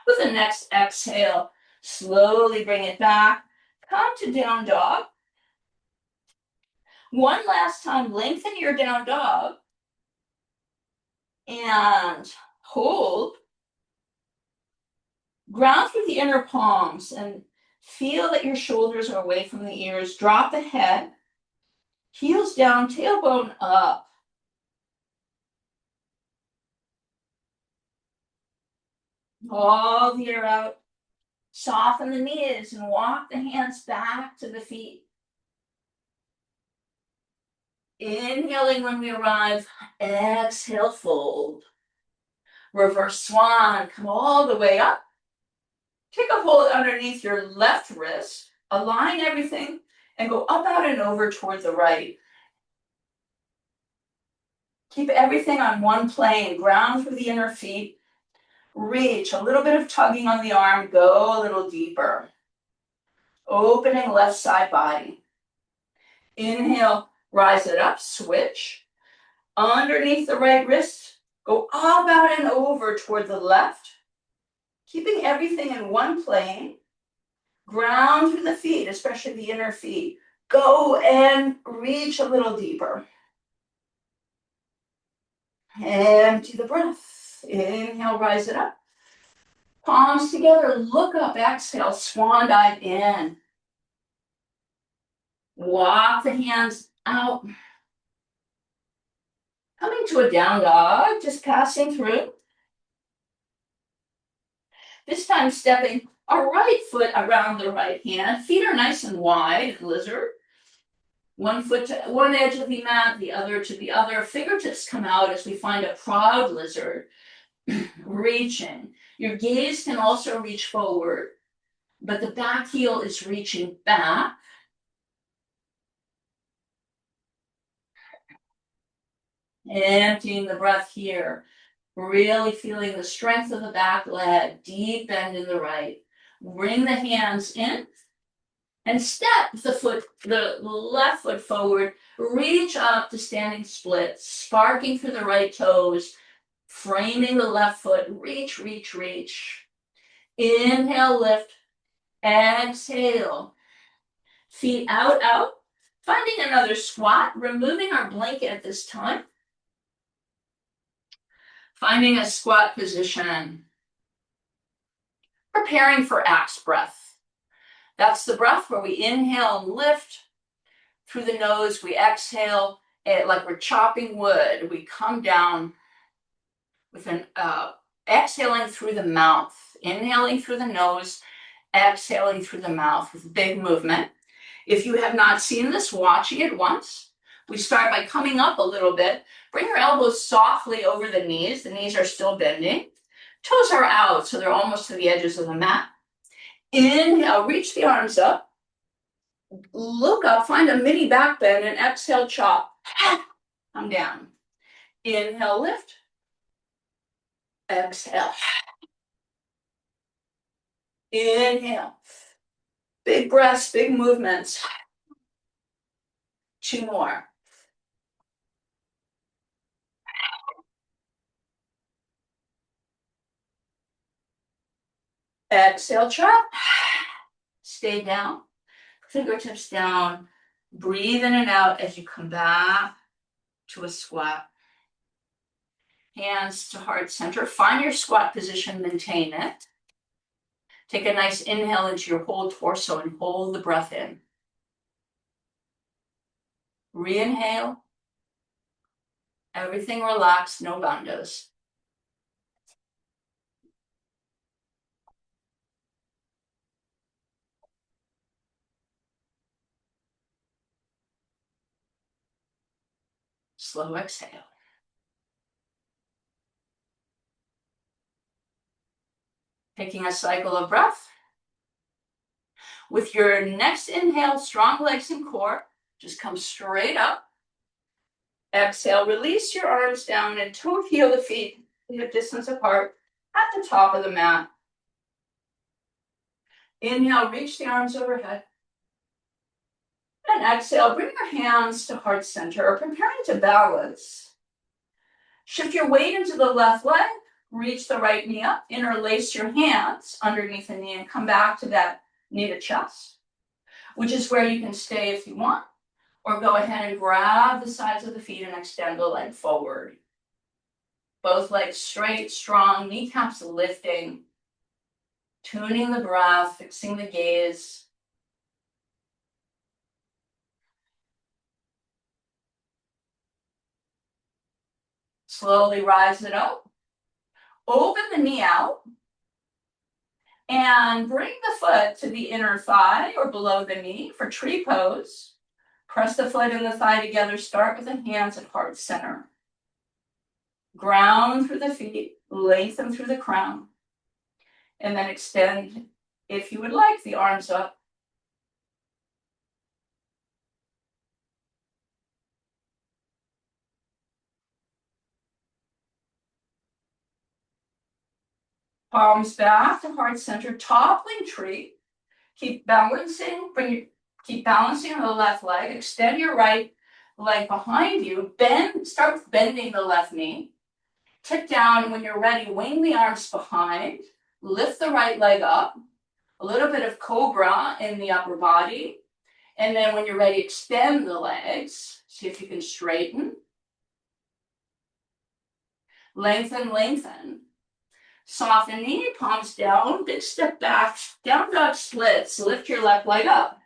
With the next exhale, slowly bring it back. Come to down dog. One last time, lengthen your down dog. And hold. Ground through the inner palms and feel that your shoulders are away from the ears. Drop the head. Heels down, tailbone up. All the air out. Soften the knees and walk the hands back to the feet. Inhaling when we arrive, exhale, fold. Reverse swan, come all the way up. Take a hold underneath your left wrist, align everything, and go up, out, and over toward the right. Keep everything on one plane, ground through the inner feet. Reach, a little bit of tugging on the arm, go a little deeper. Opening left side body. Inhale, rise it up, switch. Underneath the right wrist, go up, out, and over toward the left. Keeping everything in one plane. Ground through the feet, especially the inner feet. Go and reach a little deeper. Empty the breath. Inhale, rise it up. Palms together, look up, exhale, swan dive in. Walk the hands out. Coming to a down dog, just passing through. This time stepping our right foot around the right hand. Feet are nice and wide, lizard. One foot to one edge of the mat, the other to the other. Fingertips come out as we find a proud lizard. Reaching. Your gaze can also reach forward, but the back heel is reaching back. Emptying the breath here. Really feeling the strength of the back leg, deep bend in the right. Bring the hands in and step the left foot forward. Reach up to standing split, sparking through the right toes, framing the left foot. Reach, reach, reach. Inhale, lift. Exhale. Feet out, out. Finding another squat, removing our blanket at this time. Finding a squat position. Preparing for axe breath. That's the breath where we inhale and lift through the nose. We exhale like we're chopping wood. We come down with an exhaling through the mouth. Inhaling through the nose, exhaling through the mouth with big movement. If you have not seen this, watching it once. We start by coming up a little bit. Bring your elbows softly over the knees. The knees are still bending. Toes are out, so they're almost to the edges of the mat. Inhale, reach the arms up. Look up, find a mini back bend, and exhale, chop. Come down. Inhale, lift. Exhale. Inhale. Big breaths, big movements. 2 more. Exhale, chop. Stay down. Fingertips down. Breathe in and out as you come back to a squat. Hands to heart center. Find your squat position, maintain it. Take a nice inhale into your whole torso and hold the breath in. Re-inhale. Everything relaxed, no bandos. Slow exhale. Taking a cycle of breath. With your next inhale, strong legs and core, just come straight up. Exhale, release your arms down and toe heel the feet a distance apart at the top of the mat. Inhale, reach the arms overhead. And exhale, bring your hands to heart center, preparing to balance. Shift your weight into the left leg, reach the right knee up, interlace your hands underneath the knee and come back to that knee to chest, which is where you can stay if you want, or go ahead and grab the sides of the feet and extend the leg forward. Both legs straight, strong, kneecaps lifting, tuning the breath, fixing the gaze. Slowly rise it up. Open the knee out. And bring the foot to the inner thigh or below the knee for tree pose. Press the foot and the thigh together. Start with the hands at heart center. Ground through the feet, lengthen through the crown. And then extend, if you would like, the arms up. Palms back to heart center, toppling tree. Keep balancing on the left leg. Extend your right leg behind you. Start with bending the left knee. Tip down. When you're ready, wing the arms behind. Lift the right leg up. A little bit of cobra in the upper body. And then when you're ready, extend the legs. See if you can straighten. Lengthen, lengthen. Soften knee, palms down, big step back, down dog splits. Lift your left leg up.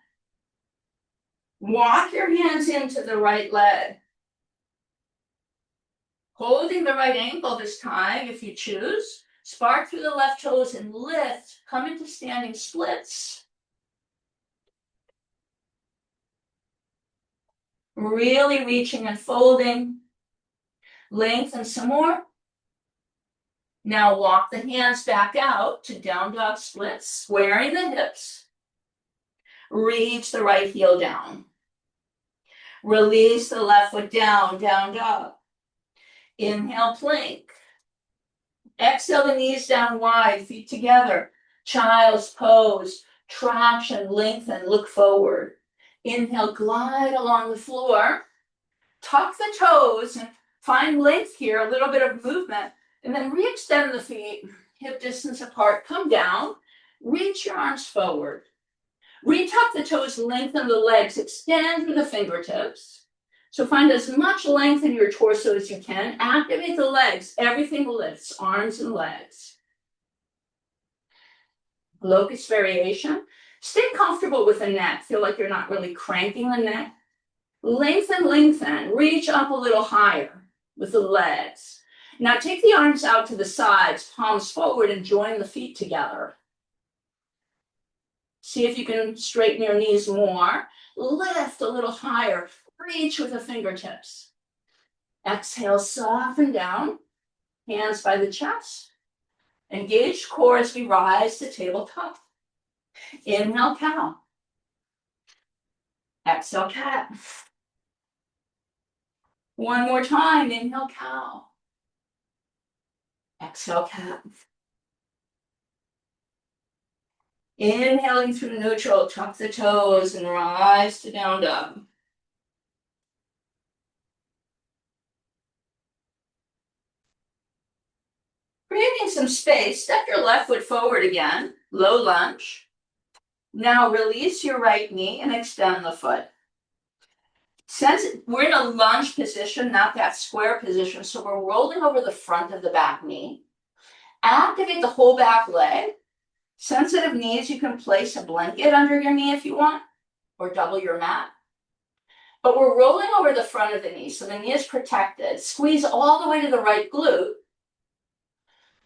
Walk your hands into the right leg. Holding the right ankle this time, if you choose. Spark through the left toes and lift. Come into standing splits. Really reaching and folding. Lengthen some more. Now walk the hands back out to down dog splits, squaring the hips. Reach the right heel down. Release the left foot down, down dog. Inhale, plank. Exhale the knees down wide, feet together. Child's pose, traction, lengthen, look forward. Inhale, glide along the floor. Tuck the toes and find length here, a little bit of movement. And then re-extend the feet, hip distance apart, come down, reach your arms forward. Retuck the toes, lengthen the legs, extend through the fingertips. So find as much length in your torso as you can. Activate the legs, everything lifts, arms and legs. Locust variation. Stay comfortable with the neck. Feel like you're not really cranking the neck. Lengthen, lengthen, reach up a little higher with the legs. Now take the arms out to the sides, palms forward, and join the feet together. See if you can straighten your knees more. Lift a little higher. Reach with the fingertips. Exhale, soften down. Hands by the chest. Engage core as we rise to tabletop. Inhale, cow. Exhale, cat. One more time. Inhale, cow. Exhale, cat. Inhaling through neutral, tuck the toes and rise to down dog. Creating some space, step your left foot forward again, low lunge. Now release your right knee and extend the foot. Since we're in a lunge position, not that square position, so we're rolling over the front of the back knee. Activate the whole back leg. Sensitive knees, you can place a blanket under your knee if you want, or double your mat. But we're rolling over the front of the knee, so the knee is protected. Squeeze all the way to the right glute.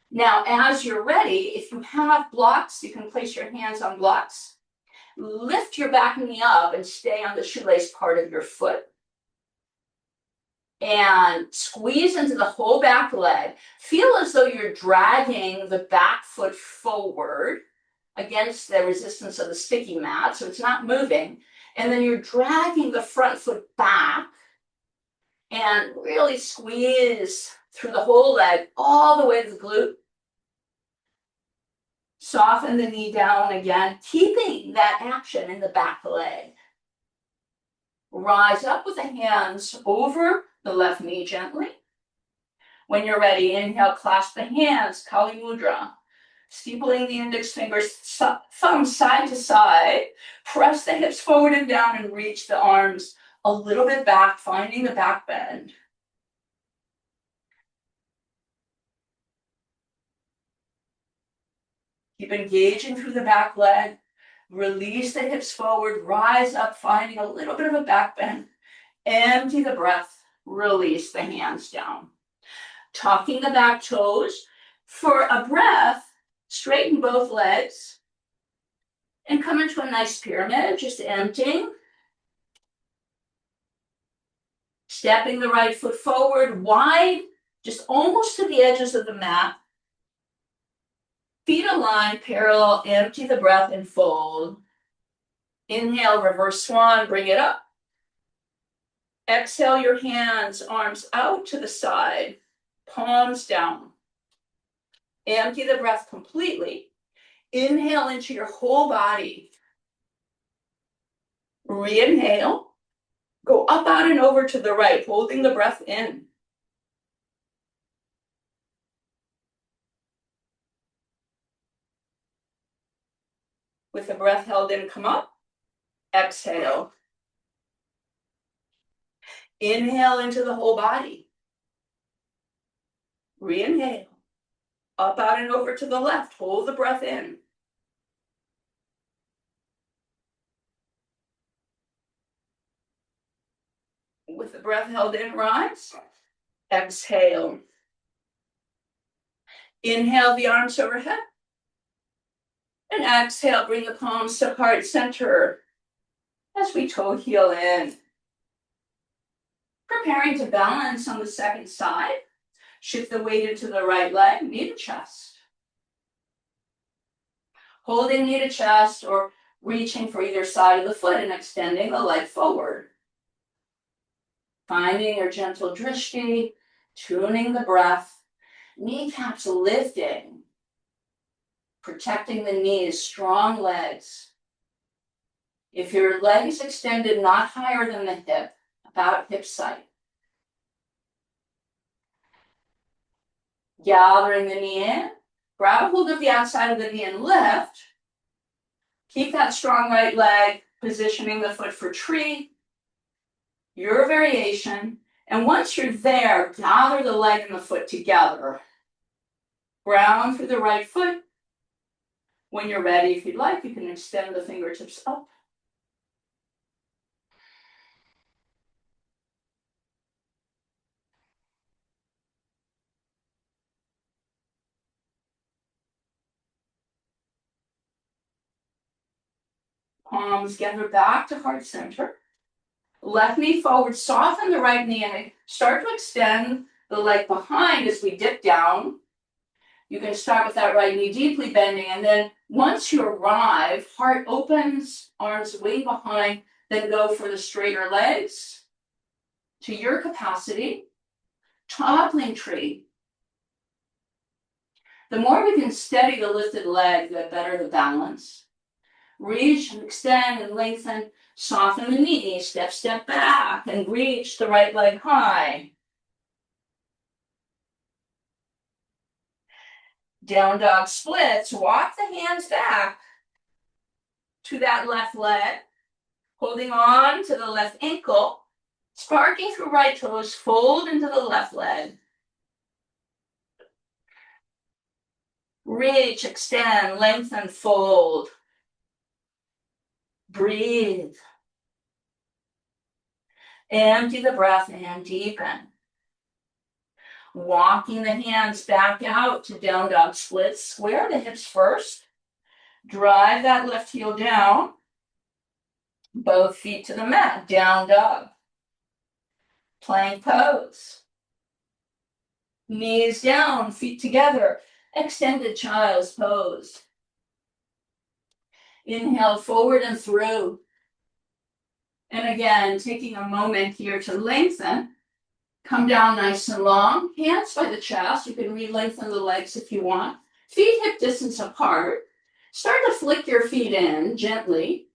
Now, as you're ready, if you have blocks, you can place your hands on blocks. Lift your back knee up and stay on the shoelace part of your foot. And squeeze into the whole back leg. Feel as though you're dragging the back foot forward against the resistance of the sticky mat, so it's not moving. And then you're dragging the front foot back and really squeeze through the whole leg all the way to the glute. Soften the knee down again, keeping that action in the back leg. Rise up with the hands over the left knee gently. When you're ready, inhale, clasp the hands, Kali Mudra. Steepling the index fingers, thumbs side to side. Press the hips forward and down and reach the arms a little bit back, finding the back bend. Keep engaging through the back leg. Release the hips forward, rise up, finding a little bit of a back bend. Empty the breath, release the hands down. Tucking the back toes. For a breath, Straighten both legs and come into a nice pyramid, just emptying. Stepping the right foot forward, wide, just almost to the edges of the mat. Feet aligned, parallel, empty the breath and fold. Inhale, reverse swan, bring it up. Exhale your hands, arms out to the side, palms down. Empty the breath completely. Inhale into your whole body. Re-inhale. Go up, out, and over to the right, holding the breath in. With the breath held in, come up. Exhale. Inhale into the whole body. Re-inhale. Up, out, and over to the left. Hold the breath in. With the breath held in, rise. Exhale. Inhale the arms overhead. And exhale, bring the palms to heart center as we toe heel in. Preparing to balance on the second side. Shift the weight into the right leg, knee to chest. Holding knee to chest or reaching for either side of the foot and extending the leg forward. Finding your gentle drishti, tuning the breath, kneecaps lifting, protecting the knees, strong legs. If your leg is extended not higher than the hip, about hip height. Gathering the knee in, grab a hold of the outside of the knee and lift. Keep that strong right leg, positioning the foot for tree, your variation. And once you're there, gather the leg and the foot together. Ground through the right foot. When you're ready, if you'd like, you can extend the fingertips up. Palms gather back to heart center. Left knee forward, soften the right knee and start to extend the leg behind as we dip down. You can start with that right knee deeply bending, and then once you arrive, heart opens, arms way behind, then go for the straighter legs to your capacity. Toppling tree. The more we can steady the lifted leg, the better the balance. Reach and extend and lengthen. Soften the knee, step back, and reach the right leg high. Down dog splits, walk the hands back to that left leg, holding on to the left ankle, sparking through right toes, fold into the left leg. Reach, extend, lengthen, fold. Breathe. Empty the breath and deepen. Walking the hands back out to down dog splits. Square the hips first. Drive that left heel down. Both feet to the mat. Down dog. Plank pose. Knees down, feet together. Extended child's pose. Inhale forward and through. And again, taking a moment here to lengthen. Come down nice and long. Hands by the chest. You can re-lengthen the legs if you want. Feet hip distance apart. Start to flick your feet in gently.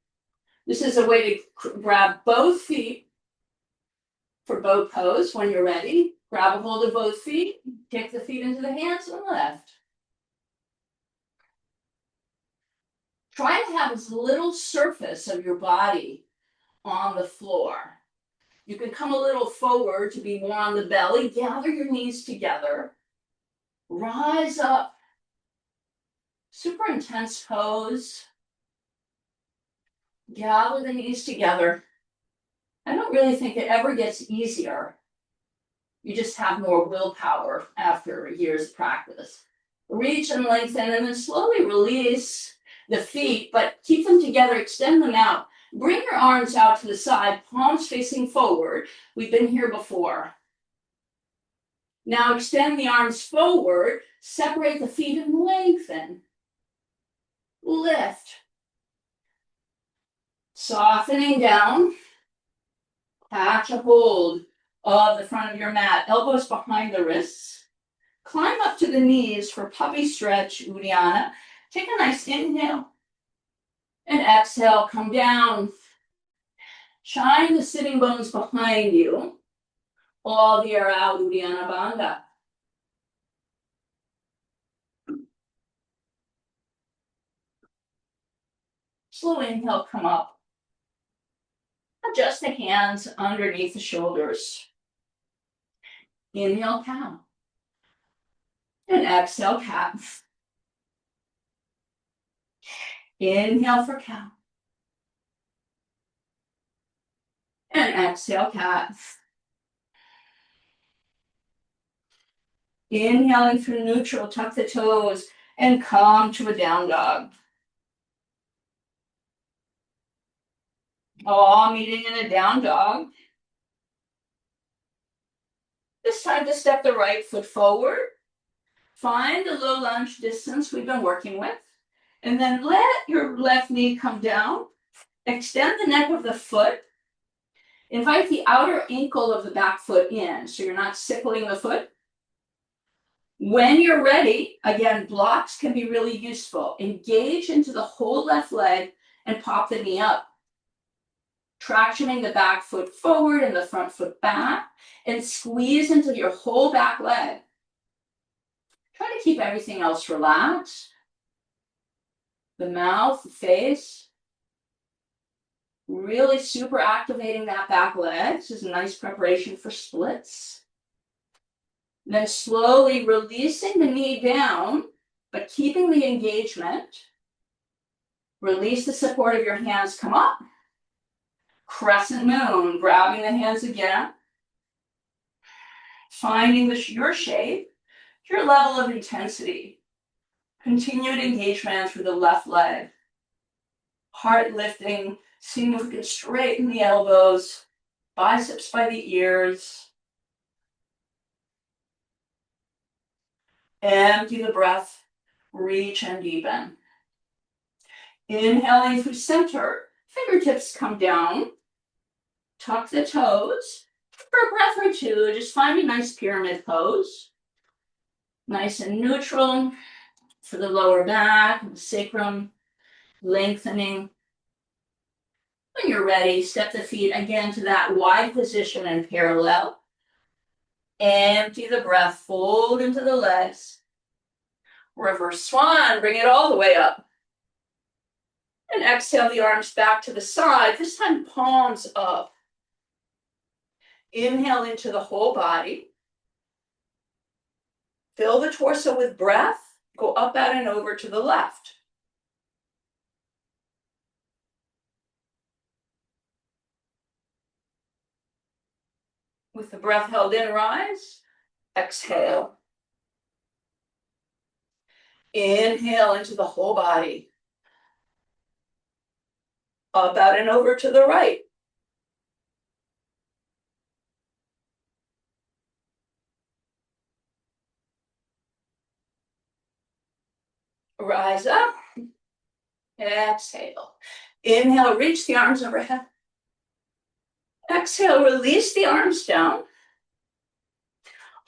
This is a way to grab both feet for boat pose when you're ready. Grab a hold of both feet. Kick the feet into the hands and lift. Try to have as little surface of your body on the floor. You can come a little forward to be more on the belly. Gather your knees together. Rise up. Super intense pose. Gather the knees together. I don't really think it ever gets easier. You just have more willpower after years of practice. Reach and lengthen, and then slowly release the feet, but keep them together, extend them out. Bring your arms out to the side, palms facing forward. We've been here before. Now extend the arms forward, separate the feet and lengthen. Lift. Softening down. Catch a hold of the front of your mat, elbows behind the wrists. Climb up to the knees for puppy stretch, Uddiyana. Take a nice inhale. And exhale, come down. Shine the sitting bones behind you. All the air out, Uddiyana Bandha. Slow inhale, come up. Adjust the hands underneath the shoulders. Inhale, cow. And exhale, cat. Inhale for cow. And exhale, cat. Inhaling through neutral, tuck the toes, and come to a down dog. All meeting in a down dog. This time to step the right foot forward. Find the low lunge distance we've been working with. And then let your left knee come down. Extend the neck of the foot. Invite the outer ankle of the back foot in, so you're not sickling the foot. When you're ready, again, blocks can be really useful. Engage into the whole left leg and pop the knee up. Tractioning the back foot forward and the front foot back, and squeeze into your whole back leg. Try to keep everything else relaxed. The mouth, the face. Really super activating that back leg. This is a nice preparation for splits. Then slowly releasing the knee down, but keeping the engagement. Release the support of your hands, come up. Crescent moon, grabbing the hands again. Finding your shape, your level of intensity. Continued engagement through the left leg. Heart lifting, seeing if we can straighten the elbows, biceps by the ears. Empty the breath, reach and deepen. Inhaling through center, fingertips come down. Tuck the toes. For a breath or two, just find a nice pyramid pose. Nice and neutral for the lower back, the sacrum, lengthening. When you're ready, step the feet again to that wide position and parallel. Empty the breath, fold into the legs. Reverse swan, bring it all the way up. And exhale the arms back to the side, this time palms up. Inhale into the whole body. Fill the torso with breath. Go up, out, and over to the left. With the breath held in, rise. Exhale. Inhale into the whole body. Up, out, and over to the right. Rise up. Exhale. Inhale, reach the arms overhead. Exhale, release the arms down.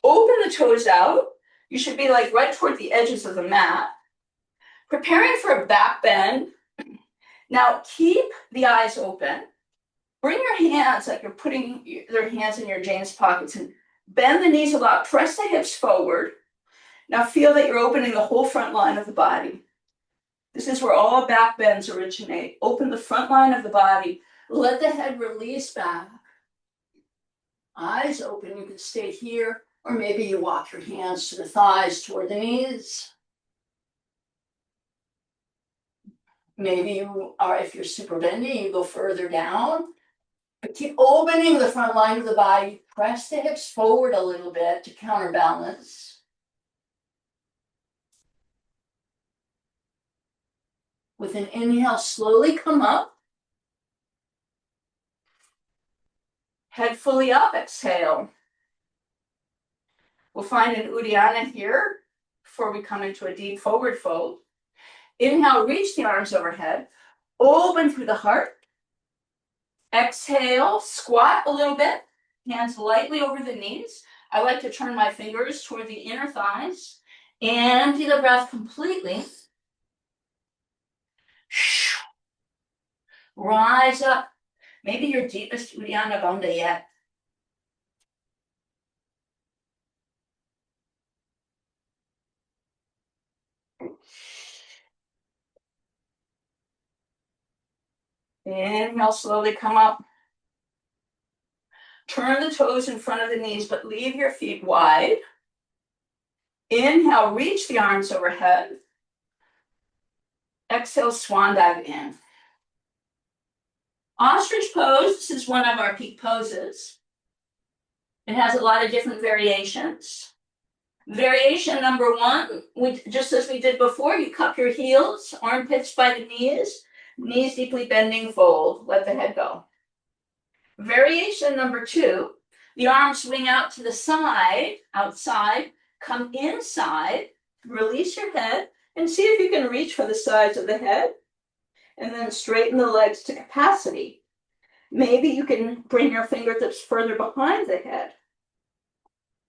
Open the toes out. You should be like right toward the edges of the mat. Preparing for a back bend. Now keep the eyes open. Bring your hands like you're putting their hands in your jeans pockets and bend the knees a lot. Press the hips forward. Now feel that you're opening the whole front line of the body. This is where all back bends originate. Open the front line of the body. Let the head release back. Eyes open. You can stay here, or maybe you walk your hands to the thighs toward the knees. Maybe you are, if you're super bendy, you go further down. But keep opening the front line of the body. Press the hips forward a little bit to counterbalance. With an inhale, slowly come up. Head fully up, exhale. We'll find an Uddiyana here before we come into a deep forward fold. Inhale, reach the arms overhead. Open through the heart. Exhale, squat a little bit. Hands lightly over the knees. I like to turn my fingers toward the inner thighs. Empty the breath completely. Rise up. Maybe your deepest Uddiyana Bandha yet. Inhale, slowly come up. Turn the toes in front of the knees, but leave your feet wide. Inhale, reach the arms overhead. Exhale, swan dive in. Ostrich pose, this is one of our peak poses. It has a lot of different variations. Variation number one, just as we did before, you cup your heels, armpits by the knees deeply bending, fold, let the head go. Variation number two, the arms swing out to the side, outside, come inside, release your head, and see if you can reach for the sides of the head, and then straighten the legs to capacity. Maybe you can bring your fingertips further behind the head.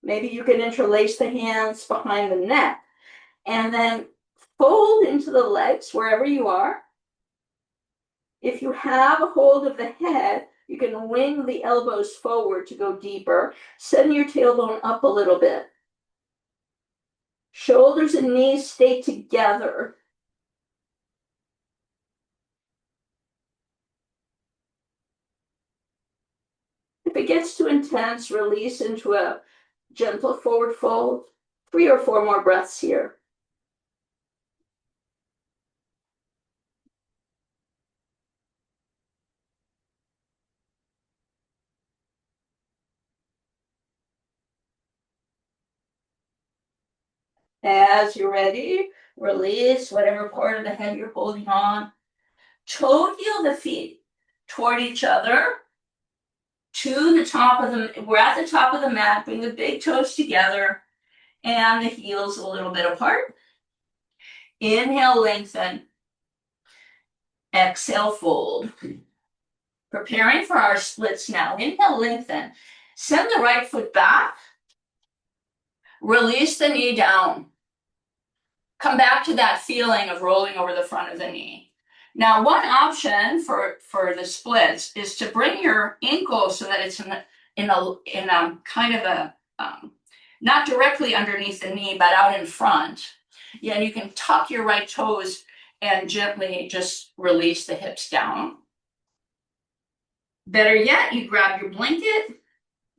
Maybe you can interlace the hands behind the neck, and then fold into the legs wherever you are. If you have a hold of the head, you can wing the elbows forward to go deeper. Send your tailbone up a little bit. Shoulders and knees stay together. If it gets too intense, release into a gentle forward fold. 3 or 4 more breaths here. As you're ready, release whatever part of the head you're holding on. Toe heel the feet toward each other. To the top of we're at the top of the mat. Bring the big toes together and the heels a little bit apart. Inhale, lengthen. Exhale, fold. Preparing for our splits now. Inhale, lengthen. Send the right foot back. Release the knee down. Come back to that feeling of rolling over the front of the knee. Now, one option for the splits is to bring your ankle so that it's in a kind of a, not directly underneath the knee, but out in front. Yeah, and you can tuck your right toes and gently just release the hips down. Better yet, you grab your blanket,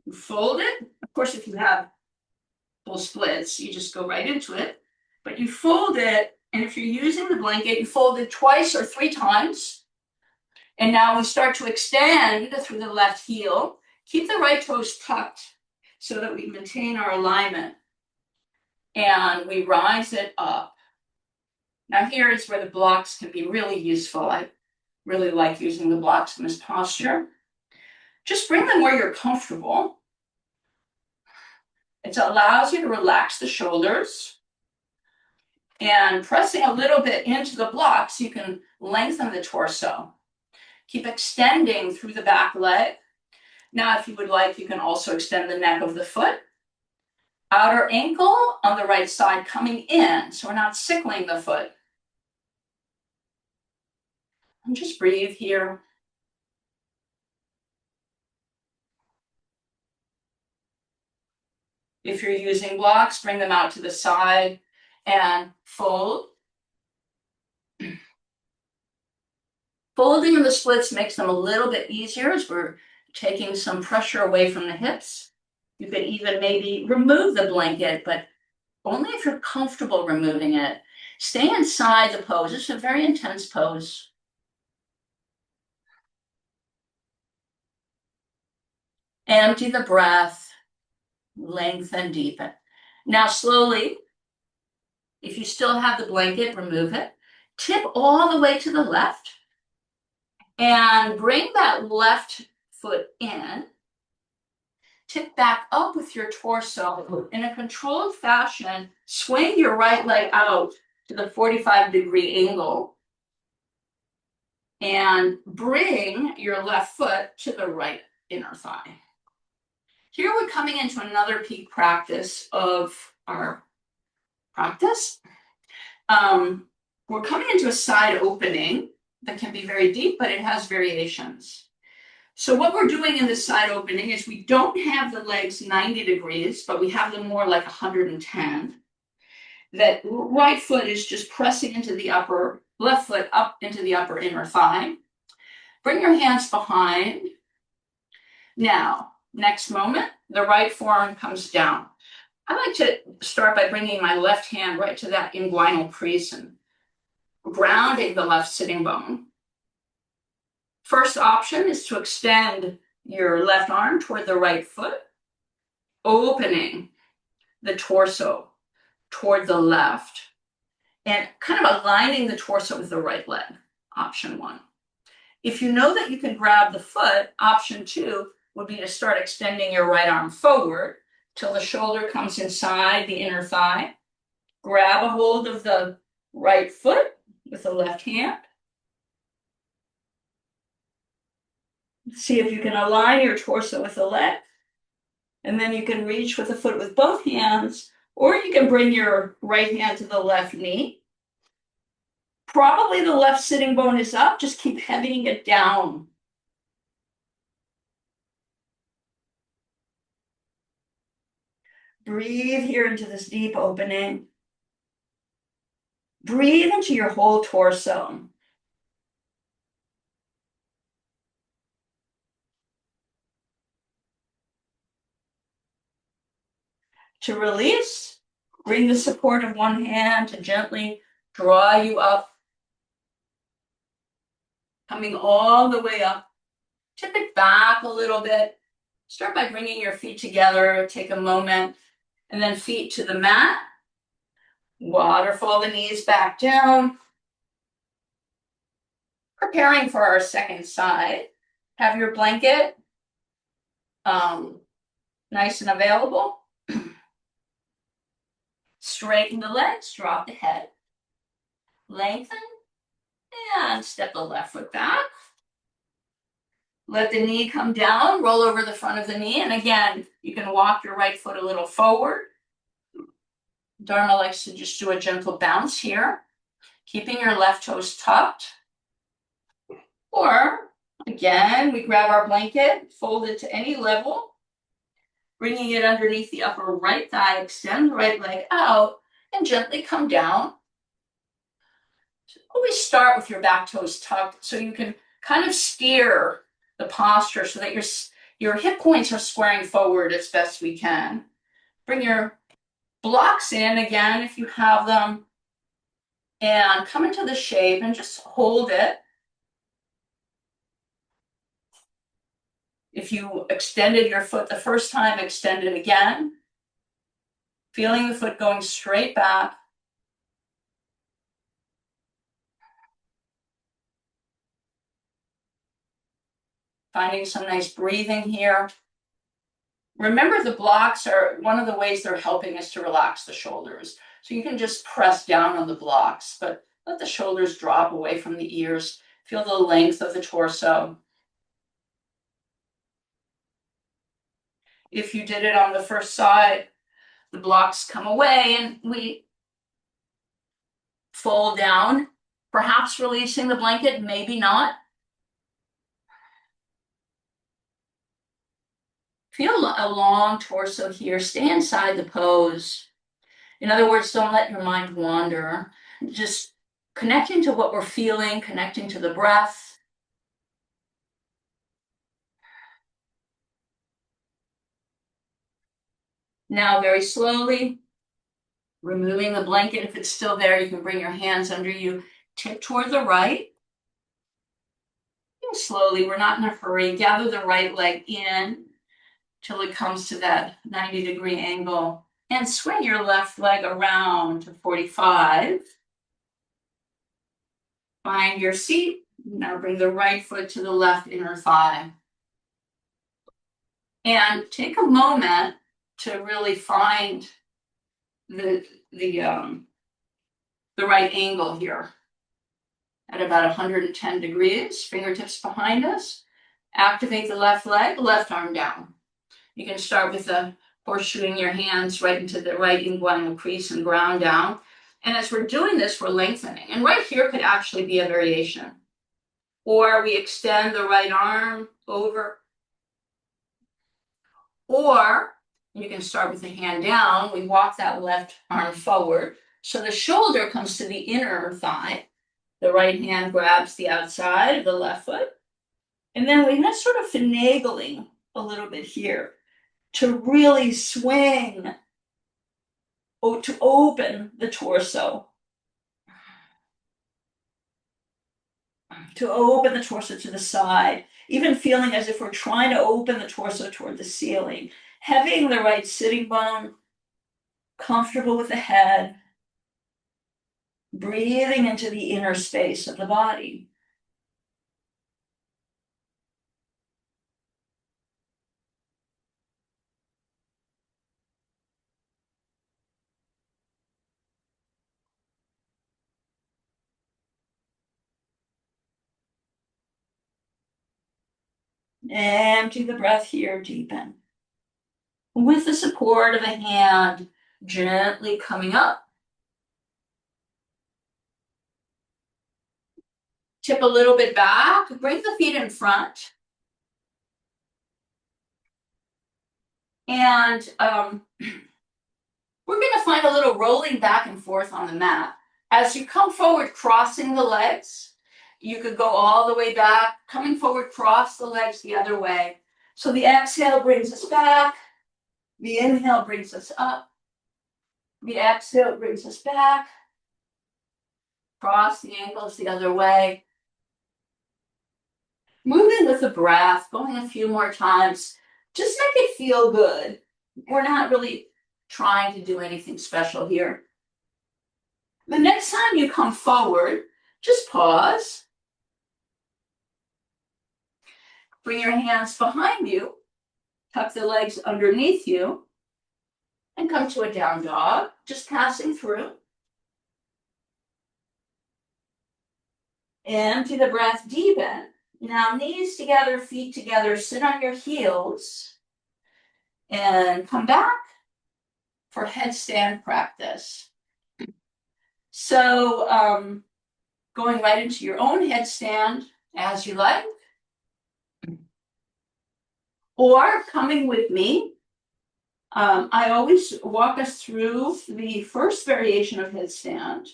you fold it. Of course, if you have full splits, you just go right into it. But you fold it, and if you're using the blanket, you fold it 2 or 3 times. And now we start to extend through the left heel. Keep the right toes tucked so that we maintain our alignment. And we rise it up. Now here is where the blocks can be really useful. I really like using the blocks in this posture. Just bring them where you're comfortable. It allows you to relax the shoulders. And pressing a little bit into the blocks, you can lengthen the torso. Keep extending through the back leg. Now, if you would like, you can also extend the neck of the foot. Outer ankle on the right side coming in, so we're not sickling the foot. And just breathe here. If you're using blocks, bring them out to the side and fold. Folding in the splits makes them a little bit easier as we're taking some pressure away from the hips. You could even maybe remove the blanket, but only if you're comfortable removing it. Stay inside the pose. It's a very intense pose. Empty the breath, lengthen, deepen. Now slowly, if you still have the blanket, remove it. Tip all the way to the left and bring that left foot in. Tip back up with your torso in a controlled fashion. Swing your right leg out to the 45-degree angle and bring your left foot to the right inner thigh. Here we're coming into another peak practice of our practice. We're coming into a side opening that can be very deep, but it has variations. So what we're doing in this side opening is we don't have the legs 90 degrees, but we have them more like 110. That right foot is just pressing into the upper, left foot up into the upper inner thigh. Bring your hands behind. Now, next moment, the right forearm comes down. I like to start by bringing my left hand right to that inguinal crease and grounding the left sitting bone. First option is to extend your left arm toward the right foot, opening the torso toward the left, and kind of aligning the torso with the right leg, option one. If you know that you can grab the foot, option two would be to start extending your right arm forward till the shoulder comes inside the inner thigh. Grab a hold of the right foot with the left hand. See if you can align your torso with the leg. And then you can reach with the foot with both hands, or you can bring your right hand to the left knee. Probably the left sitting bone is up, just keep heavying it down. Breathe here into this deep opening. Breathe into your whole torso. To release, bring the support of one hand to gently draw you up. Coming all the way up. Tip it back a little bit. Start by bringing your feet together. Take a moment. And then feet to the mat. Waterfall the knees back down. Preparing for our second side. Have your blanket nice and available. Straighten the legs, drop the head. Lengthen, and step the left foot back. Let the knee come down, roll over the front of the knee, and again, you can walk your right foot a little forward. Dharma likes to just do a gentle bounce here, keeping your left toes tucked. Or, again, we grab our blanket, fold it to any level, bringing it underneath the upper right thigh, extend the right leg out, and gently come down. So always start with your back toes tucked so you can kind of steer the posture so that your hip points are squaring forward as best we can. Bring your blocks in again if you have them, and come into the shape and just hold it. If you extended your foot the first time, extend it again. Feeling the foot going straight back. Finding some nice breathing here. Remember, the blocks are one of the ways they're helping us to relax the shoulders. So you can just press down on the blocks, but let the shoulders drop away from the ears. Feel the length of the torso. If you did it on the first side, the blocks come away and we fold down, perhaps releasing the blanket, maybe not. Feel a long torso here. Stay inside the pose. In other words, don't let your mind wander. Just connecting to what we're feeling, connecting to the breath. Now, very slowly, removing the blanket. If it's still there, you can bring your hands under you, tip toward the right. And slowly, we're not in a hurry. Gather the right leg in till it comes to that 90-degree angle. And swing your left leg around to 45. Find your seat. Now bring the right foot to the left inner thigh. And take a moment to really find the right angle here. At about 110 degrees, fingertips behind us. Activate the left leg, left arm down. You can start with horseshoeing your hands right into the right inguinal crease and ground down. And as we're doing this, we're lengthening. And right here could actually be a variation. Or we extend the right arm over. Or you can start with the hand down. We walk that left arm forward. So the shoulder comes to the inner thigh. The right hand grabs the outside of the left foot. And then we're sort of finagling a little bit here to really swing, or to open the torso. To open the torso to the side, even feeling as if we're trying to open the torso toward the ceiling. Having the right sitting bone, comfortable with the head, breathing into the inner space of the body. Empty the breath here, deepen. With the support of a hand, gently coming up. Tip a little bit back, bring the feet in front. And we're going to find a little rolling back and forth on the mat. As you come forward, crossing the legs, you could go all the way back, coming forward, cross the legs the other way. So the exhale brings us back. The inhale brings us up. The exhale brings us back. Cross the ankles the other way. Moving with the breath, going a few more times. Just make it feel good. We're not really trying to do anything special here. The next time you come forward, just pause. Bring your hands behind you. Tuck the legs underneath you. And come to a down dog, just passing through. Empty the breath, deepen. Now knees together, feet together, sit on your heels. And come back for headstand practice. So going right into your own headstand as you like. Or coming with me. I always walk us through the first variation of headstand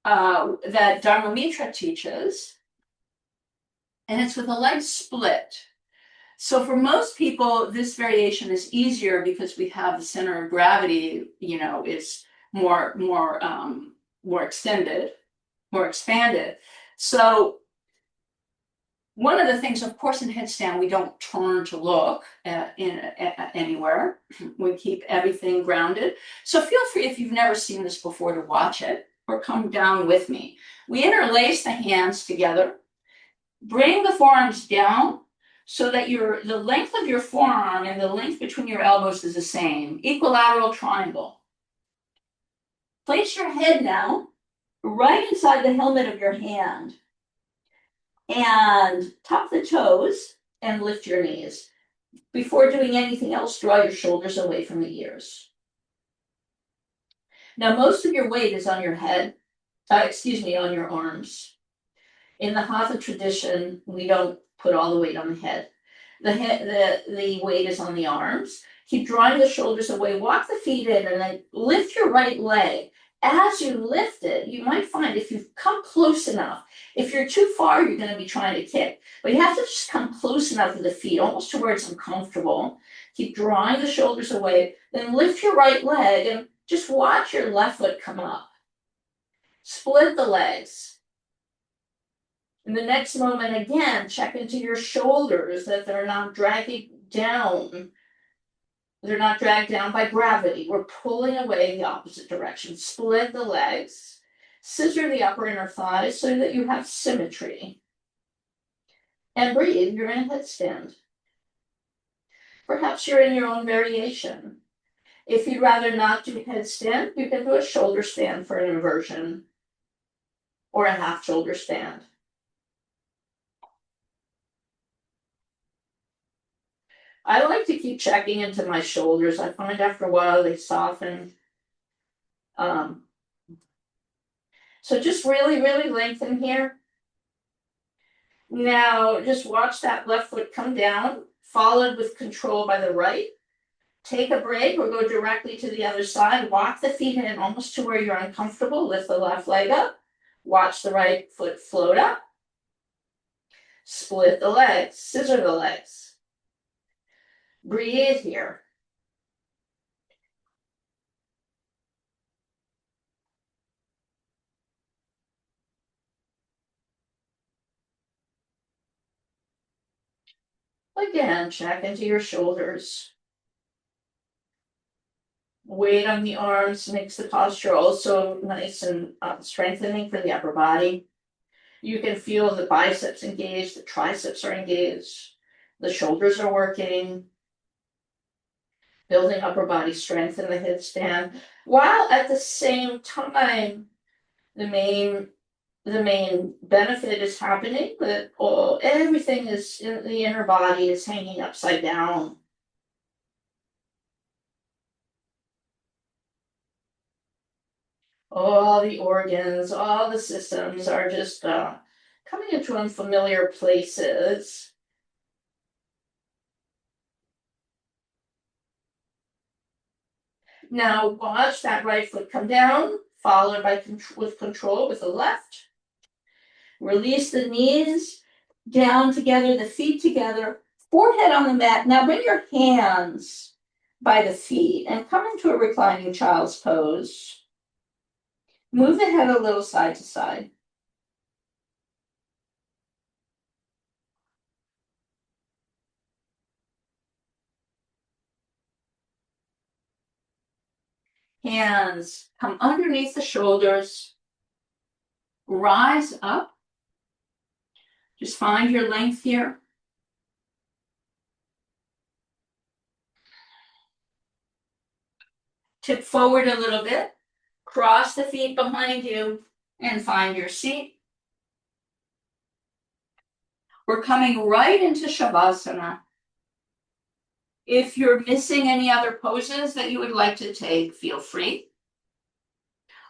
that Dharma Mitra teaches. And it's with a leg split. So for most people, this variation is easier because we have the center of gravity, is more extended, more expanded. So one of the things, of course, in headstand, we don't turn to look anywhere. We keep everything grounded. So feel free, if you've never seen this before, to watch it or come down with me. We interlace the hands together. Bring the forearms down so that the length of your forearm and the length between your elbows is the same. Equilateral triangle. Place your head now right inside the helmet of your hand. And tuck the toes and lift your knees. Before doing anything else, draw your shoulders away from the ears. Now, most of your weight is on your head, on your arms. In the Hatha tradition, we don't put all the weight on the head. The weight is on the arms. Keep drawing the shoulders away. Walk the feet in and then lift your right leg. As you lift it, you might find if you come close enough, if you're too far, you're going to be trying to kick. But you have to just come close enough with the feet, almost to where it's uncomfortable. Keep drawing the shoulders away. Then lift your right leg and just watch your left foot come up. Split the legs. In the next moment, again, check into your shoulders that they're not dragging down. They're not dragged down by gravity. We're pulling away in the opposite direction. Split the legs. Scissor the upper inner thighs so that you have symmetry. And breathe, you're in headstand. Perhaps you're in your own variation. If you'd rather not do headstand, you can do a shoulder stand for an inversion or a half shoulder stand. I like to keep checking into my shoulders. I find after a while they soften. So just really, really lengthen here. Now just watch that left foot come down, followed with control by the right. Take a break or go directly to the other side. Walk the feet in almost to where you're uncomfortable. Lift the left leg up. Watch the right foot float up. Split the legs, scissor the legs. Breathe here. Again, check into your shoulders. Weight on the arms makes the posture also nice and strengthening for the upper body. You can feel the biceps engaged, the triceps are engaged, the shoulders are working, building upper body strength in the headstand, while at the same time, the main benefit is happening that everything is in the inner body is hanging upside down. All the organs, all the systems are just coming into unfamiliar places. Now watch that right foot come down, followed by with control with the left. Release the knees down together, the feet together, forehead on the mat. Now bring your hands by the feet and come into a reclining child's pose. Move the head a little side to side. Hands come underneath the shoulders. Rise up. Just find your length here. Tip forward a little bit. Cross the feet behind you and find your seat. We're coming right into Shavasana. If you're missing any other poses that you would like to take, feel free.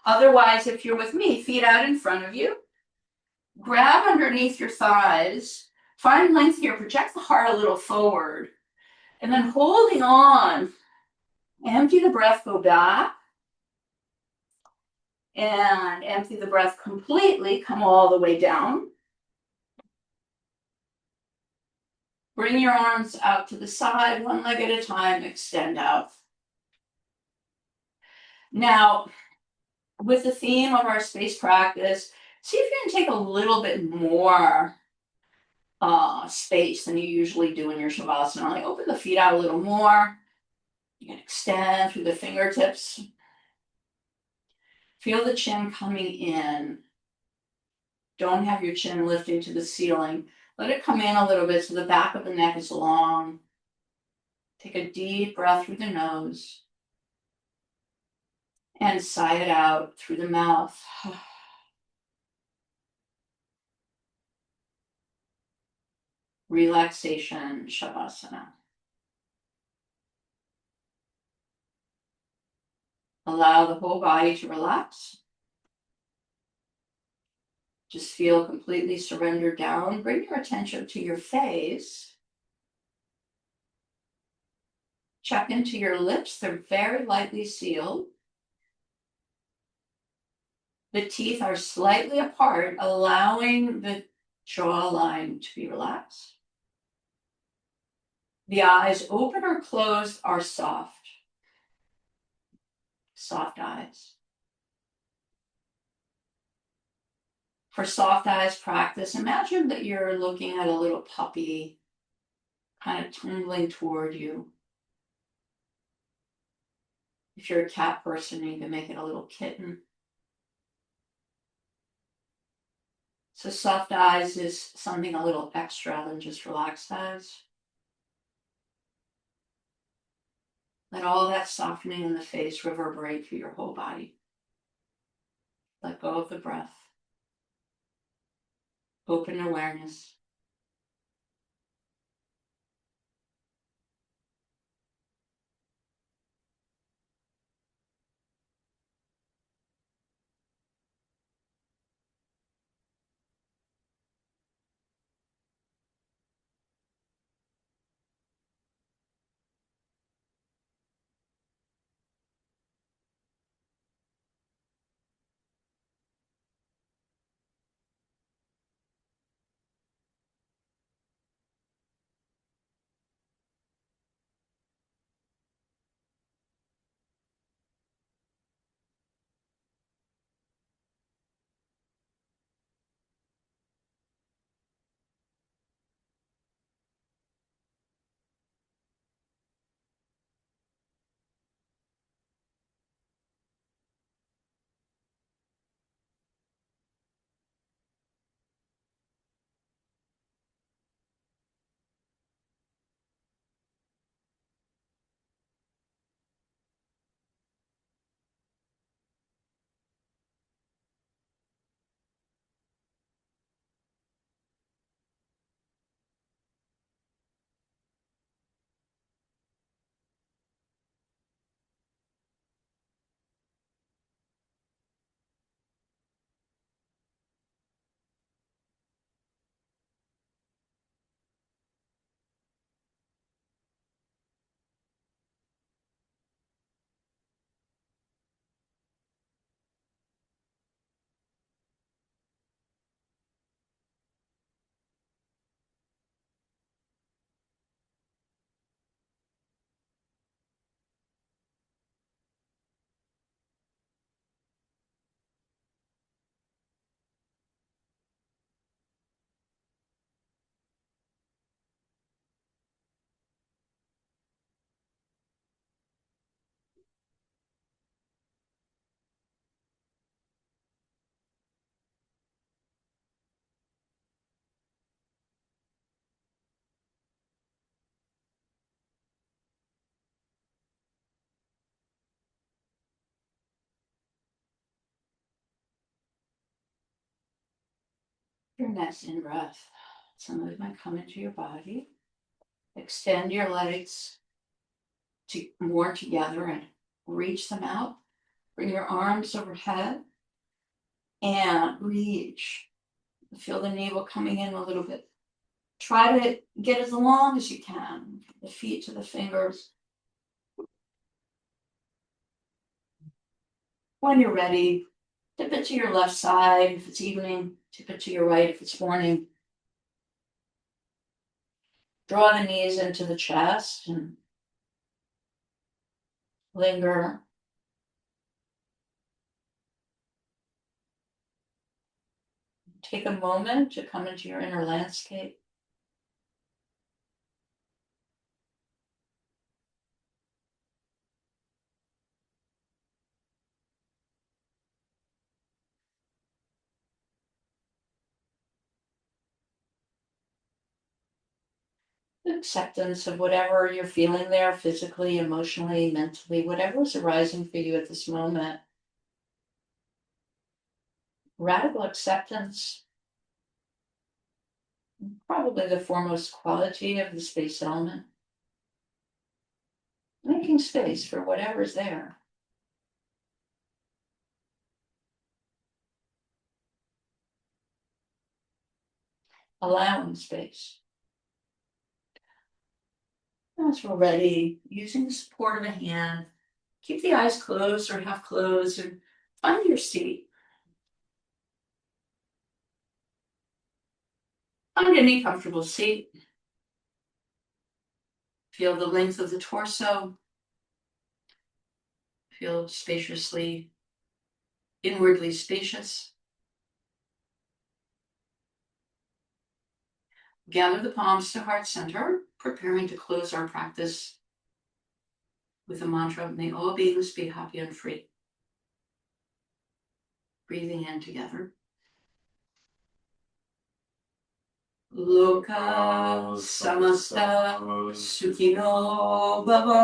Otherwise, if you're with me, feet out in front of you, grab underneath your thighs, find length here, project the heart a little forward, and then holding on, empty the breath, go back, and empty the breath completely, come all the way down. Bring your arms out to the side, one leg at a time, extend out. Now, with the theme of our space practice, see if you can take a little bit more space than you usually do in your Shavasana. Like open the feet out a little more. You can extend through the fingertips. Feel the chin coming in. Don't have your chin lifting to the ceiling. Let it come in a little bit so the back of the neck is long. Take a deep breath through the nose. And sigh it out through the mouth. Relaxation, Shavasana. Allow the whole body to relax. Just feel completely surrendered down. Bring your attention to your face. Check into your lips. They're very lightly sealed. The teeth are slightly apart, allowing the jawline to be relaxed. The eyes, open or closed, are soft. Soft eyes. For soft eyes practice, imagine that you're looking at a little puppy kind of tumbling toward you. If you're a cat person, you can make it a little kitten. So soft eyes is something a little extra than just relaxed eyes. Let all that softening in the face reverberate through your whole body. Let go of the breath. Open awareness. Your next in breath. Some of it might come into your body. Extend your legs more together and reach them out. Bring your arms overhead and reach. Feel the navel coming in a little bit. Try to get as long as you can. The feet to the fingers. When you're ready, tip it to your left side if it's evening. Tip it to your right if it's morning. Draw the knees into the chest and linger. Take a moment to come into your inner landscape. Acceptance of whatever you're feeling there, physically, emotionally, mentally, whatever is arising for you at this moment. Radical acceptance, probably the foremost quality of the space element. Making space for whatever's there. Allowing space. Once we're ready, using the support of a hand, keep the eyes closed or half closed and find your seat. Find any comfortable seat. Feel the length of the torso. Feel spaciously, inwardly spacious. Gather the palms to heart center, preparing to close our practice with a mantra, may all beings be happy and free. Breathing in together. Loka samasta sukhino bhavantu.